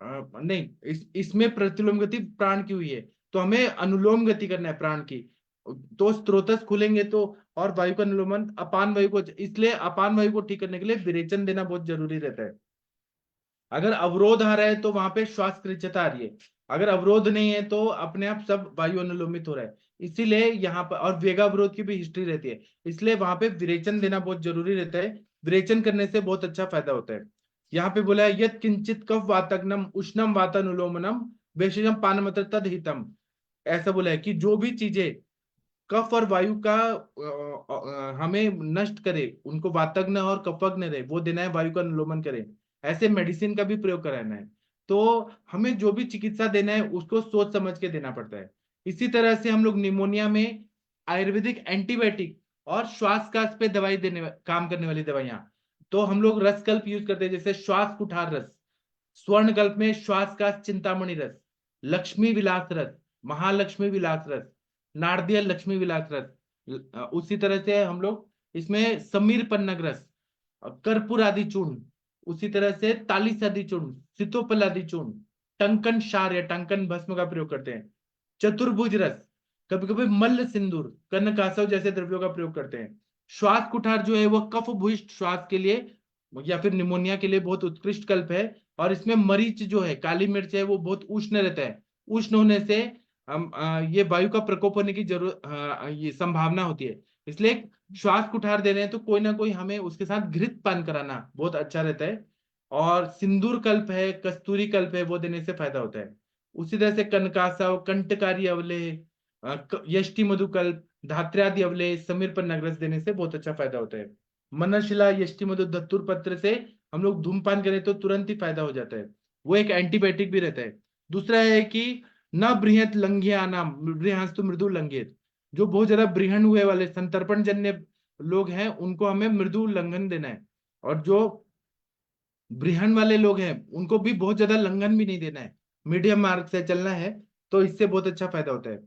नहीं, इसमें प्रतिलोम गति प्राण की हुई है, तो हमें अनुलोम गति करना है प्राण की, तो स्त्रोतस खुलेंगे तो, और वायु का अनुलोमन अपान वायु को, इसलिए अपान वायु को ठीक करने के लिए विरेचन देना बहुत जरूरी रहता है। अगर अवरोध आ रहा है तो वहां पे श्वास कृच्छता आ रही है, अगर अवरोध नहीं है तो अपने आप सब वायु अनुलोमित हो रहा है, इसीलिए यहाँ पर, और वेगावरोध की भी हिस्ट्री रहती है, इसलिए वहां पे विरेचन देना बहुत जरूरी रहता है। विरेचन करने से बहुत अच्छा फायदा होता है। यहाँ पे बोला है यद किंचित कफ वातग्नम उष्णम वातानुलोमनम वेशजम पानमत्र तद हितम, ऐसा बोला है कि जो भी चीजें कफ और वायु का हमें नष्ट करे, उनको वातग्न और कफग्न रहे, वो देना है, वायु का अनुलोमन करें, ऐसे मेडिसिन का भी प्रयोग कराना है। तो हमें जो भी चिकित्सा देना है उसको सोच समझ के देना पड़ता है। इसी तरह से हम लोग निमोनिया में आयुर्वेदिक एंटीबायोटिक और श्वासकाश पे दवाई देने काम करने वाली दवाइयां, तो हम लोग रसकल्प यूज करते हैं, जैसे श्वास कुठार रस, स्वर्ण कल्प में श्वासकाश चिंतामणि रस, लक्ष्मी विलास रस, महालक्ष्मी विलास रस, नारदियल लक्ष्मी विलास रस, उसी तरह से हम लोग इसमें समीर पन्नग रस, कर्पूर आदि चूर्ण, उसी तरह से तालिस आदि चूर्ण, सीतोपल आदि चूर्ण, टंकन शार या टंकन भस्म का प्रयोग करते हैं, चतुर्भुज रस, कभी कभी मल्ल सिंदूर, कनकासव जैसे द्रव्यों का प्रयोग करते हैं। श्वास कुठार जो है वो कफ भूयिष्ठ श्वास के लिए या फिर निमोनिया के लिए बहुत उत्कृष्ट कल्प है, और इसमें मरीच जो है, काली मिर्च है, वो बहुत उष्ण रहता है, उष्ण होने से हम ये वायु का प्रकोप होने की जरूरत, ये संभावना होती है, इसलिए श्वास कुठार दे रहे हैं तो कोई ना कोई हमें उसके साथ घृत पान कराना बहुत अच्छा रहता है। और सिंदूर कल्प है, कस्तूरी कल्प है, वो देने से फायदा होता है। उसी तरह से कनकासव, कंटकारी अवले, यष्टि मधुकल्प, धात्र्यादि अवले, समीर पर नगरस देने से बहुत अच्छा फायदा होता है। मनशिला, यष्टि मधु, धतूर पत्र से हम लोग धूमपान करें तो तुरंत ही फायदा हो जाता है, वो एक एंटीबायोटिक भी रहता है। दूसरा है कि न बृहत लंघ्या नाम, बृहंस्तु मृदु लंघित, जो बहुत ज्यादा बृहण हुए वाले संतर्पण जन्य लोग हैं उनको हमें मृदु लंघन देना है, और जो बृहण वाले लोग हैं उनको भी बहुत ज्यादा लंघन भी नहीं देना है, मीडियम मार्ग से चलना है, तो इससे बहुत अच्छा फायदा होता है।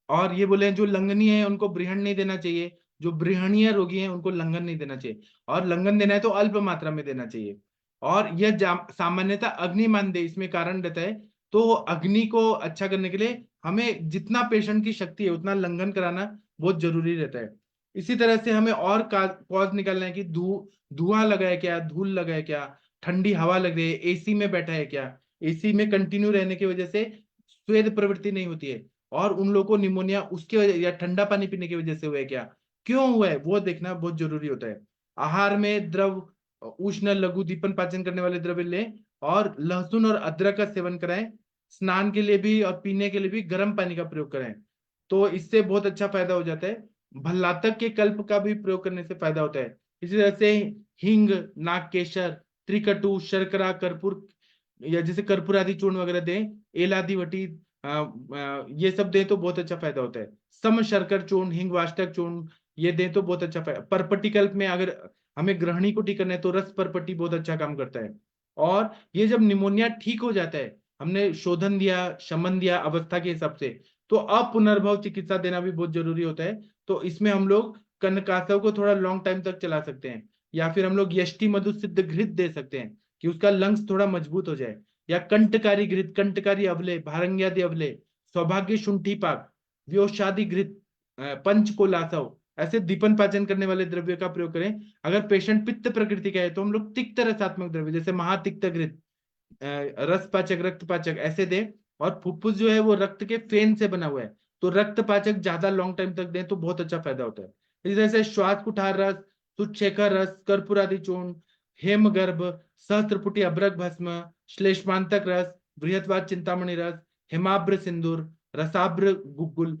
और ये बोले जो लंघनीय है उनको बृहण नहीं देना चाहिए, जो बृहणीय रोगी हैं उनको लंघन नहीं देना चाहिए, और लंघन देना है तो अल्प मात्रा में देना चाहिए। और यह सामान्यतः अग्निमान दे इसमें कारण रहता है, तो अग्नि को अच्छा करने के लिए हमें जितना पेशेंट की शक्ति है उतना लंघन कराना बहुत जरूरी रहता है। इसी तरह से हमें और कॉज निकालना है कि धुआं लगा है क्या, धूल लगा है क्या, ठंडी हवा लग रही है, एसी में बैठा है क्या, एसी में कंटिन्यू रहने की वजह से स्वेद प्रवृत्ति नहीं होती है, और उन लोगों को निमोनिया उसके वजह या ठंडा पानी पीने की वजह से हुआ है क्या, क्यों हुआ है, वो देखना बहुत जरूरी होता है। आहार में द्रव उष्ण लघु दीपन पाचन करने वाले द्रव्य लें, और लहसुन और अदरक का सेवन कराएं। स्नान के लिए भी और पीने के लिए भी गर्म पानी का प्रयोग करें, तो इससे बहुत अच्छा फायदा हो जाता है। भल्लातक के कल्प का भी प्रयोग करने से फायदा होता है। इसी तरह से हींग, नागकेशर, त्रिकटु, शर्करा, कर्पूर, या जैसे कर्पूर आदि चूर्ण वगैरह दें, एलादी वटी ये सब दें तो बहुत अच्छा फायदा होता है। सम शर्कर चूर्ण, हिंग वाष्टक चूर्ण ये दें तो बहुत अच्छा फायदा। परपट्टी कल्प में अगर हमें ग्रहणी को ठीक करना है तो रस परपट्टी बहुत अच्छा काम करता है। और ये जब निमोनिया ठीक हो जाता है, हमने शोधन दिया, शमन दिया अवस्था के हिसाब से, तो अपुनर्भव चिकित्सा देना भी बहुत जरूरी होता है। तो इसमें हम लोग कनकासव को थोड़ा लॉन्ग टाइम तक चला सकते हैं, या फिर हम लोग यष्टि मधु सिद्ध घृत दे सकते हैं कि उसका लंग्स थोड़ा मजबूत हो जाए, या कंटकारी घृत, कंटकारी अवले, भारंग्यादि अवले, सौभाग्य शुंठी पाक, व्योषादि घृत, पंचकोलासव, ऐसे दीपन पाचन करने वाले द्रव्य का प्रयोग करें। अगर पेशेंट पित्त प्रकृति का है तो हम लोग तिक्त रसात्मक द्रव्य जैसे महातिक्त घृत, रस पाचक, रक्त पाचक ऐसे दें। और फुफ्फुस जो है वो रक्त के फेन से बना हुआ है, तो रक्त पाचक ज्यादा लॉन्ग टाइम तक दें तो बहुत अच्छा फायदा होता है। इसी तरह से श्वास कुठार रस, सुच्छेखर रस, कर्पूर आदि चूर्ण, हेमगर्भ, सहस्त्रपुटी अभ्रक भस्म, श्लेष्मांतक रस, बृहत्वाद चिंतामणि रस, हेमाब्र सिंदूर, रसाब्र गुग्गुल,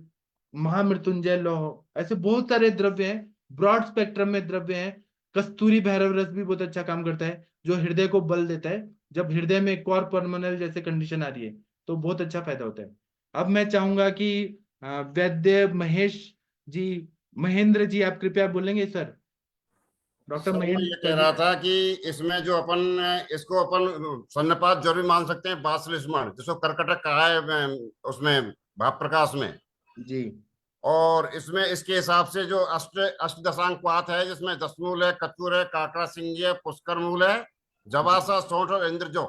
महामृत्युंजय लौह, ऐसे बहुत सारे द्रव्य हैं, ब्रॉड स्पेक्ट्रम में द्रव्य हैं। कस्तूरी भैरव रस भी बहुत अच्छा काम करता है, जो हृदय को बल देता है। जब हृदय में कॉर पल्मोनल जैसे कंडीशन आ रही है तो बहुत अच्छा फायदा होता है। अब मैं चाहूंगा कि वैद्य महेश जी, महेंद्र जी, आप कृपया बोलेंगे सर। डॉक्टर सर मैं ये महेंद्र कह सर रहा जी। था कि इसमें जो इसको अपन सन्नपात जरूर मान सकते हैं, बासलिस्मण जिसको कर्कटक कहा है उसमें भाप प्रकाश में। जी और इसमें इसके हिसाब से जो अष्टदशांग पात है, जिसमें दसमूल है, कचूर है, काकड़ा सिंगी है, पुष्कर मूल है, जवासा, सौंठ और इंद्रजो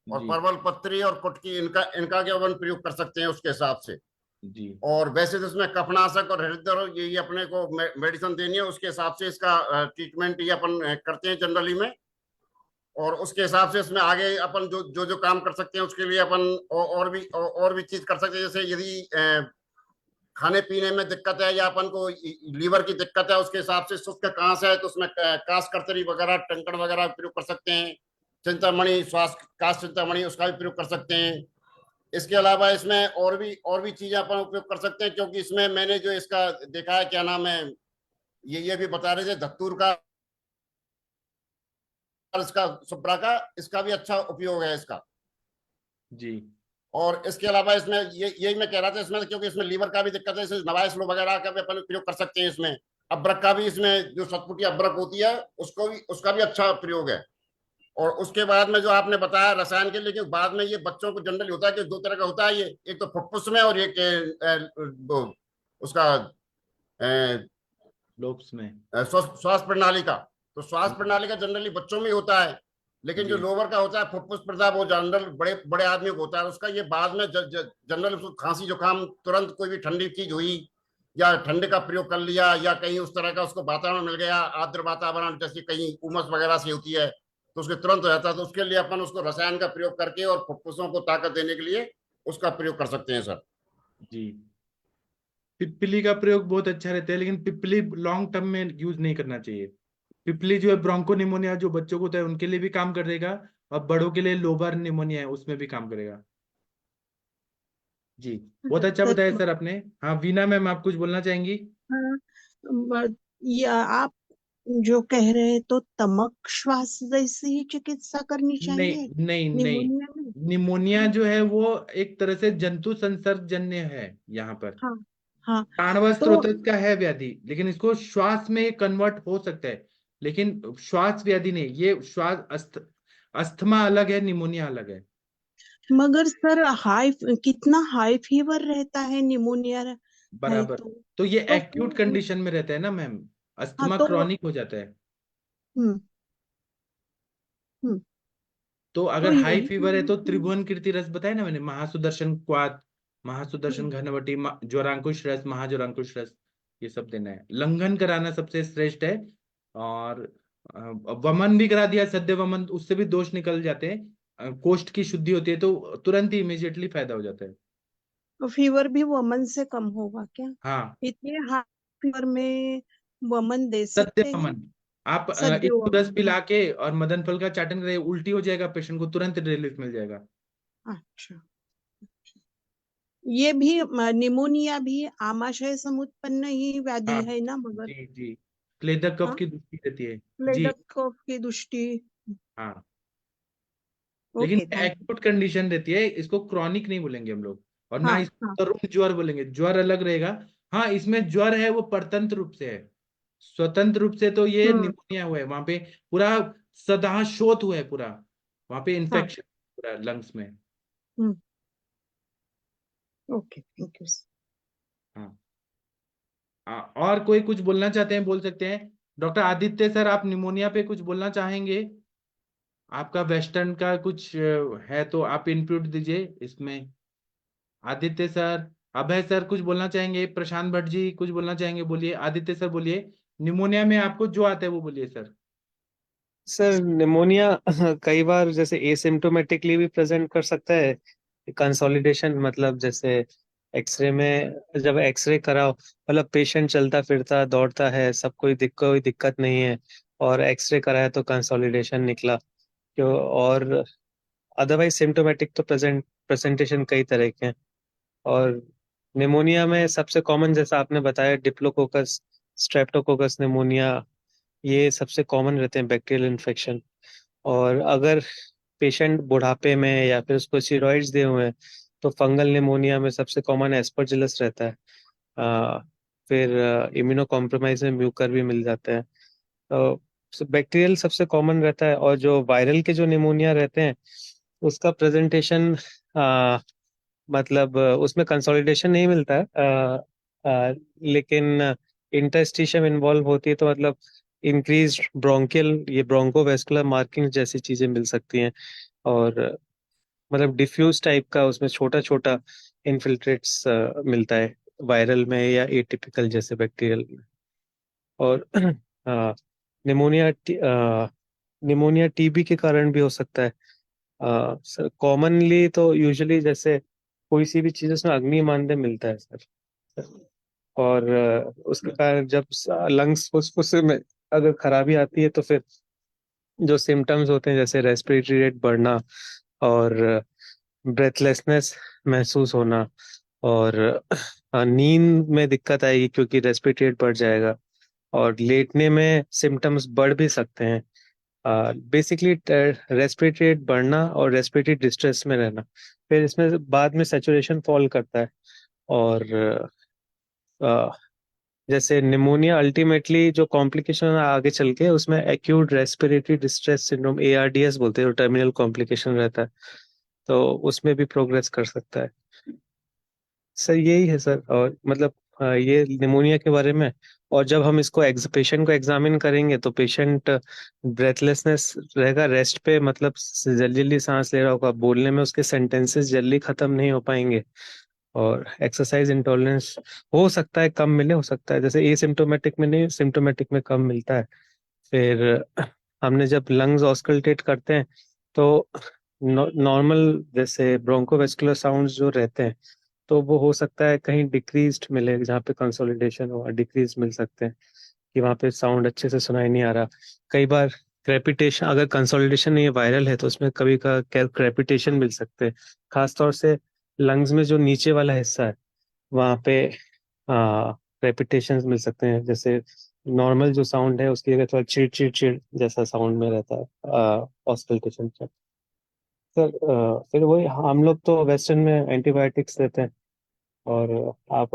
और जी परवल पत्री और कुटकी, इनका जो अपन प्रयोग कर सकते हैं उसके हिसाब से। जी और वैसे तो इसमें कफनाशक और हृदय रोग ये अपने को मेडिसिन देनी है, उसके हिसाब से इसका ट्रीटमेंट ये अपन करते हैं जनरली में। और उसके हिसाब से इसमें आगे अपन जो जो काम कर सकते हैं उसके लिए अपन और भी चीज कर सकते हैं। जैसे यदि खाने पीने में दिक्कत है या अपन को लीवर की दिक्कत है, उसके हिसाब से शुष्क कांस है तो उसमें कास कर्तरी वगैरह, टंकण वगैरह प्रयोग कर सकते हैं। चिंतामणि, श्वास कास चिंतामणि, उसका भी प्रयोग कर सकते हैं। इसके अलावा इसमें और भी चीजें अपन उपयोग कर सकते हैं, क्योंकि इसमें मैंने जो इसका देखा है, क्या नाम है, ये भी बता रहे थे धतूर का, इसका सुप्रा का, इसका भी अच्छा उपयोग है इसका। जी और इसके अलावा इसमें यही मैं कह रहा था, इसमें क्योंकि इसमें लीवर का भी दिक्कत है, इसमें नवाइस लो वगैरह का भी अपन प्रयोग कर सकते हैं। इसमें अब्रक का भी, इसमें जो सतपुटी अब्रक होती है उसका भी अच्छा प्रयोग है। और उसके बाद में जो आपने बताया रसायन के, लेकिन बाद में ये बच्चों को जनरली होता है कि दो तरह का होता है, ये एक तो फुफ्फुस में और एक उसका लोब्स में, श्वास प्रणाली का। तो श्वास प्रणाली का जनरली बच्चों में होता है, लेकिन जो जी लोअर का होता है फुफ्फुस प्रदाह, वो जनरल बड़े बड़े आदमी को होता है उसका। ये बाद में जनरल उसको खांसी जुकाम, तुरंत कोई भी ठंडी चीज हुई या ठंडे का प्रयोग कर लिया, या कहीं उस तरह का उसको वातावरण मिल गया, आर्द्र वातावरण, जैसे कहीं उमस वगैरह से होती है तो उसके तुरंत हो जाता है। तो उसके लिए अपन उसको रसायन का प्रयोग करके और फुफ्फुसों को ताकत देने के लिए उसका प्रयोग कर सकते हैं सर। जी। पिप्पली का प्रयोग बहुत अच्छा रहता है, लेकिन पिप्पली लॉन्ग टर्म में यूज नहीं करना चाहिए। पिप्पली जो है ब्रोंको निमोनिया जो बच्चों को होता है उनके लिए भी काम करेगा, और बड़ों के लिए लोबार निमोनिया है उसमें भी काम करेगा। जी बहुत अच्छा सर, बताया सर आपने। हाँ वीना मैम, आप कुछ बोलना चाहेंगी? हाँ, या आप जो कह रहे तो तमक श्वास जैसी ही चिकित्सा करनी चाहिए नहीं नहीं नहीं, निमोनिया में? निमोनिया जो है वो एक तरह से जंतु संसर्गजन्य है। यहाँ पर हाँ हाँ। तांडव तो स्त्रोत का है व्याधि, लेकिन इसको श्वास में कन्वर्ट हो सकता है, लेकिन श्वास व्याधि नहीं। ये श्वास अस्थमा अलग है, निमोनिया अलग है। मगर सर कितना हाई फीवर रहता है निमोनिया है बराबर। तो ये तो एक्यूट फिर कंडीशन में रहता है ना मैम, हाँ अस्थमा तो क्रॉनिक हो जाता है। हम्म हम्म तो तो अगर हाई यही फीवर है तो त्रिभुवन कीर्ति रस बताया ना मैंने, महासुदर्शन क्वाथ, महासुदर्शन घनवटी, ज्वरांकुश रस, महाज्वरांकुश रस, ये सब देना है। लंघन कराना सबसे श्रेष्ठ है। और वमन भी करा दिया, सद्य वमन, उससे भी दोष निकल जाते हैं। कोष्ठ की शुद्धि होती है, तो तुरंत ही इमीडिएटली फायदा हो जाता है। तो फीवर भी वमन से कम होगा क्या? हाँ, इतने हाई फीवर में वमन दे सत्य सकते हैं? वमन। आप सद्य एक रस वमन, हाँ। पिला के और मदन फल का चाटन करें, उल्टी हो जाएगा, पेशेंट को तुरंत रिलीफ मिल जाएगा। अच्छा, ये भी निमोनिया भी आमाशय समुत्पन्न ही व्याधि हाँ है ना, मगर? जी जी, क्लेदक कफ हाँ, की दृष्टि रहती है। जी प्लेडक कफ की दृष्टि। हाँ, लेकिन okay, thank you. Acute condition रहती है, इसको क्रॉनिक नहीं बोलेंगे हम लोग, और ना हाँ, इसको हाँ। तरुण ज्वर बोलेंगे, ज्वर अलग रहेगा। हाँ, इसमें ज्वर है वो परतंत्र रूप से है, स्वतंत्र रूप से तो ये हम्म। निमोनिया हुआ है, वहां पे पूरा सदा शोथ हुआ है पूरा, वहां पे हाँ। इन्फेक्शन पूरा लंग्स में। हम्म। Okay, thank you. हाँ, और कोई कुछ बोलना चाहते हैं बोल सकते हैं। डॉक्टर आदित्य सर, आप निमोनिया पे कुछ बोलना चाहेंगे? आपका वेस्टर्न का कुछ है तो आप इनपुट दीजिए इसमें। आदित्य सर, अभय सर कुछ बोलना चाहेंगे? प्रशांत भट्ट जी कुछ बोलना चाहेंगे? बोलिए, आदित्य सर बोलिए, निमोनिया में आपको जो आता है वो बोलिए सर। सर निमोनिया कई बार जैसे एसिम्टोमेटिकली भी प्रेजेंट कर सकता है। कंसोलिडेशन मतलब जैसे एक्सरे में जब एक्सरे कराओ, मतलब पेशेंट चलता फिरता दौड़ता है, सब कोई दिक्कत नहीं है, और एक्सरे कराया तो कंसोलिडेशन निकला। क्यों? और अदरवाइज सिम्टोमेटिक तो प्रेजेंटेशन कई तरह के हैं। और निमोनिया में सबसे कॉमन जैसा आपने बताया डिप्लोकोकस, स्ट्रेप्टोकोकस निमोनिया, ये सबसे कॉमन रहते हैं बैक्टीरियल इन्फेक्शन। और अगर पेशेंट बुढ़ापे में या फिर उसको स्टेरॉइड्स दिए हुए हैं तो फंगल निमोनिया में सबसे कॉमन एस्परजिलस रहता है। आ, फिर इम्यूनो कॉम्प्रोमाइज में म्यूकर भी मिल जाते हैं। तो बैक्टीरियल सबसे कॉमन रहता है। और जो वायरल के जो निमोनिया रहते हैं उसका प्रेजेंटेशन मतलब उसमें कंसोलिडेशन नहीं मिलता है, लेकिन इंटरस्टिशियम इन्वॉल्व होती है, तो मतलब इंक्रीज ब्रोंकियल, ये ब्रोंकोवेस्कुलर मार्किंग जैसी चीजें मिल सकती हैं। और मतलब डिफ्यूज टाइप का उसमें छोटा छोटा इन्फिल्ट्रेट्स मिलता है वायरल में या एटिपिकल जैसे बैक्टीरियल में। और निमोनिया निमोनिया टीबी के कारण भी हो सकता है। सर कॉमनली तो यूजुअली जैसे कोई सी भी चीज उसमें अग्नि मानदेय मिलता है सर। और उसके कारण जब लंग्स फुसफुस में अगर खराबी आती है तो फिर जो सिम्टम्स होते हैं जैसे रेस्पिरेटरी रेट बढ़ना, और ब्रेथलेसनेस महसूस होना, और नींद में दिक्कत आएगी क्योंकि रेस्पिरेटरी रेट बढ़ जाएगा, और लेटने में सिम्टम्स बढ़ भी सकते हैं। बेसिकली रेस्पिरेटरी रेट बढ़ना और रेस्पिरेटरी डिस्ट्रेस में रहना, फिर इसमें बाद में सैचुरेशन फॉल करता है। और जैसे निमोनिया अल्टीमेटली जो कॉम्प्लिकेशन आगे चल के उसमें acute respiratory distress syndrome ARDS बोलते हैं, जो टर्मिनल कॉम्प्लिकेशन रहता है, तो उसमें भी प्रोग्रेस कर सकता है। सर यही है सर। और मतलब ये निमोनिया के बारे में। और जब हम इसको पेशेंट को एग्जामिन करेंगे तो पेशेंट ब्रेथलेसनेस रहेगा, रेस्ट पे मतलब जल्दी जल्दी सांस ले रहा होगा, बोलने में उसके सेंटेंसेस जल्दी खत्म नहीं हो पाएंगे, और एक्सरसाइज इंटॉलरेंस हो सकता है कम मिले, हो सकता है जैसे एसिम्टोमेटिक में नहीं, सिम्टोमेटिक में कम मिलता है। फिर हमने जब लंग्स ऑस्कल्टेट करते हैं तो नॉर्मल जैसे ब्रोंकोवेस्कुलर साउंड्स जो रहते हैं तो वो हो सकता है कहीं डिक्रीज्ड मिले, जहाँ पे कंसोलिडेशन हो डिक्रीज मिल सकते हैं, कि वहाँ पे साउंड अच्छे से सुनाई नहीं आ रहा। कई बार क्रेपिटेशन, अगर कंसोलिडेशन नहीं है वायरल है तो उसमें कभी का क्रेपिटेशन मिल सकते हैं, खासतौर से लंग्स में जो नीचे वाला हिस्सा है वहाँ पे क्रेपिटेशन मिल सकते हैं। जैसे नॉर्मल जो साउंड है उसकी जगह थोड़ा चिड़ चिड़ चिड़ जैसा साउंड में रहता है ऑस्कल्टेशन। सर फिर वही हम लोग तो वेस्टर्न में एंटीबायोटिक्स देते हैं। और आप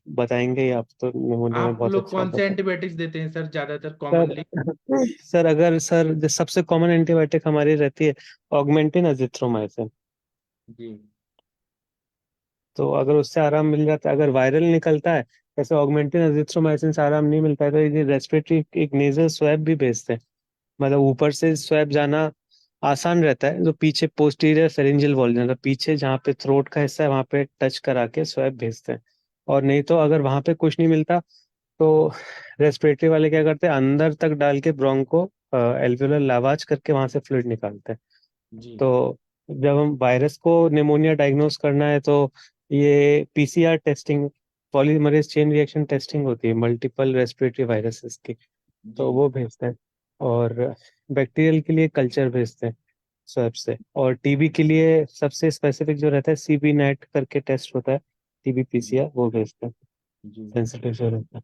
बताएंगे, आप तो निमोनिया में आप बहुत लोग अच्छा कौन से बता। एंटीबायोटिक्स देते हैं सर ज्यादातर सर कॉमनली? सर अगर सर जो सबसे कॉमन एंटीबायोटिक हमारी रहती है ऑगमेंटिन अजिथ्रोमाइसिन। जी तो अगर उससे आराम मिल जाता है, अगर वायरल निकलता है जैसे ऑगमेंटिन अजिथ्रोमाइसिन से आराम नहीं मिलता है तो ये रेस्पिरेटरी एक नेजल स्वैब भी भेजते हैं। मतलब ऊपर से स्वैब जाना आसान रहता है, जो पीछे पोस्टीरियर फेरिंजियल वॉल, मतलब पीछे जहाँ पे थ्रोट का हिस्सा है वहाँ पे टच करा के स्वैब भेजते हैं। और नहीं तो अगर वहाँ पे कुछ नहीं मिलता तो रेस्पिरेटरी वाले क्या करते हैं, अंदर तक डाल के ब्रोंको एल्वियोलर लावाज करके वहां से फ्लूइड निकालते हैं। जी तो जब हम वायरस को निमोनिया डायग्नोस करना है तो ये PCR testing, polymerase chain reaction testing होती है मल्टीपल रेस्पिरेटरी वायरसेस की, तो जी वो भेजते हैं। और बैक्टीरियल के लिए कल्चर भेजते हैं स्वैब से। और टीबी के लिए सबसे स्पेसिफिक जो रहता है सीबी नेट करके टेस्ट होता है, टीबी पीसीआर, वो भेजते हैं, जी सेंसिटिव जो रहता है।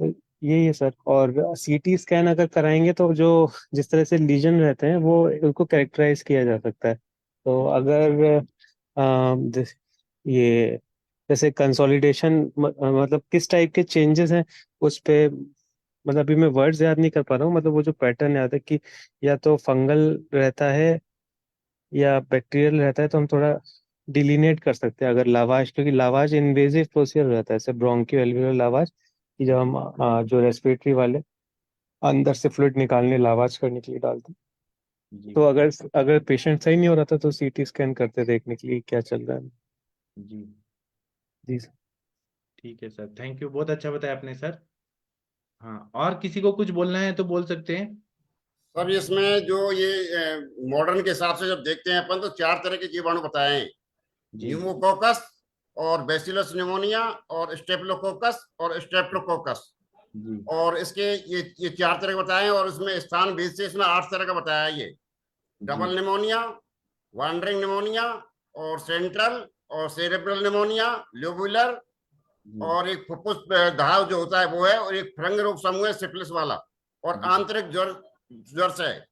तो यही है सर। और सीटी स्कैन अगर कराएंगे तो जो जिस तरह से लीजन रहते हैं वो उनको कैरेक्टराइज किया जा सकता है। तो अगर ये जैसे कंसोलिडेशन मतलब किस टाइप के चेंजेस हैं उस पे, मतलब अभी मैं वर्ड्स याद नहीं कर पा रहा हूँ, मतलब वो जो पैटर्न याद है कि या तो फंगल रहता है या बैक्टीरियल रहता है, तो हम थोड़ा डिलीनेट कर सकते हैं अगर लावाज, क्योंकि लावाज इन्वेजिव प्रोसीजर रहता है, जैसे ब्रोंकियो एल्वियोलर लावाज, कि जब हम जो रेस्पिरेटरी वाले अंदर से फ्लूइड निकालने लावाज करने के लिए डालते हैं। जी तो अगर अगर पेशेंट सही नहीं हो रहा था तो सीटी स्कैन करते देखने के लिए क्या चल रहा है। जी जी सर। ठीक है सर, थैंक यू, बहुत अच्छा बताया आपने सर। हाँ, और किसी को कुछ बोलना है तो बोल सकते हैं। सब इसमें जो ये मॉडर्न के हिसाब से जब देखते हैं अपन तो 4 तरह के जीवाणु बताए हैं। जी न्यूमोकोकस और बैसिलस निमोनिया और स्टेप्लोकोकस और स्ट्रेप्टोकोकस। जी और इसके ये 4 तरह के बताए हैं और इसमें स्थान भेद से इसमें 8 तरह का बताया है। ये जी डबल निमोनिया, वांडरिंग निमोनिया और सेंट्रल और सेरेब्रल निमोनिया, लोबुलर, जी और एक फुफ्फुस घाव जो होता है वो है, और एक फ्रंग रोग समूह है सिफिलिस वाला, और जी आंतरिक ज्वर ज्वर से है।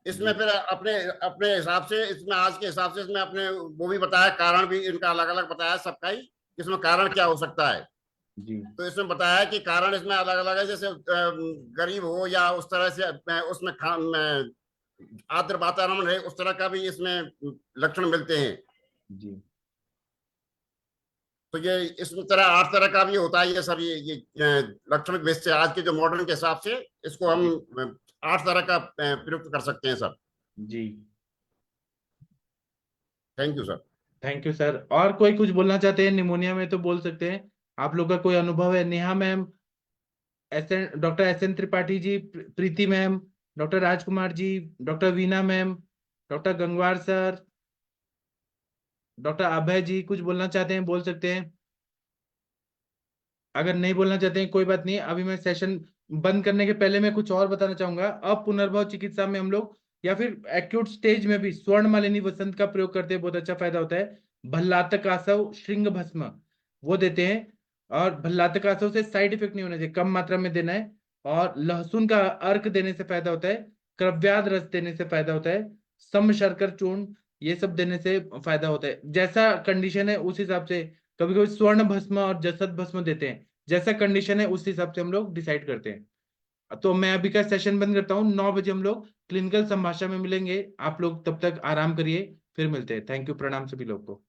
इसमें जी फिर अपने अपने हिसाब से इसमें आज के हिसाब से इसमें अपने वो भी बताया, कारण भी इनका अलग अलग बताया सबका ही, इसमें कारण क्या हो सकता है। जी तो इसमें बताया है कि कारण इसमें अलग अलग है, जैसे गरीब हो या उस तरह से उसमें आर्द्र वातावरण है, उस तरह का भी इसमें लक्षण मिलते हैं। जी तो ये इस तरह 8 तरह का भी होता है ये सब, ये लक्षण बेस से आज के जो मॉडर्न के हिसाब से इसको हम 8 तरह का प्रयुक्त कर सकते हैं सर। जी thank you sir. Thank you sir. और कोई कुछ बोलना चाहते हैं निमोनिया में तो बोल सकते हैं। आप लोग का कोई अनुभव है? Neha ma'am, doctor S N Tripathi ji, Preeti ma'am, doctor Rajkumar ji, doctor Veena ma'am, doctor Gangwar sir, doctor Abhay ji, कुछ बोलना चाहते हैं बोल सकते हैं। अगर नहीं बोलना चाहते हैं कोई बात नहीं। अभी मैं सेशन बंद करने के पहले मैं कुछ और बताना चाहूंगा। अब पुनर्भव चिकित्सा में हम लोग या फिर एक्यूट स्टेज में भी स्वर्ण मालिनी वसंत का प्रयोग करते हैं, बहुत अच्छा फायदा होता है। भल्लातक आसव श्रृंग भस्म वो देते हैं, और भल्लातक आसव से साइड इफेक्ट नहीं होना चाहिए, कम मात्रा में देना है। और लहसुन का अर्क देने से फायदा होता है, क्रव्याद रस देने से फायदा होता है, सम शर्कर चूर्ण ये सब देने से फायदा होता है। जैसा कंडीशन है उस हिसाब से, कभी कभी स्वर्ण भस्म और जसत भस्म देते हैं, जैसा कंडीशन है उस हिसाब से हम लोग डिसाइड करते हैं। तो मैं अभी का सेशन बंद करता हूँ। 9 बजे हम लोग क्लिनिकल संभाषा में मिलेंगे। आप लोग तब तक आराम करिए, फिर मिलते हैं। थैंक यू, प्रणाम सभी लोग को।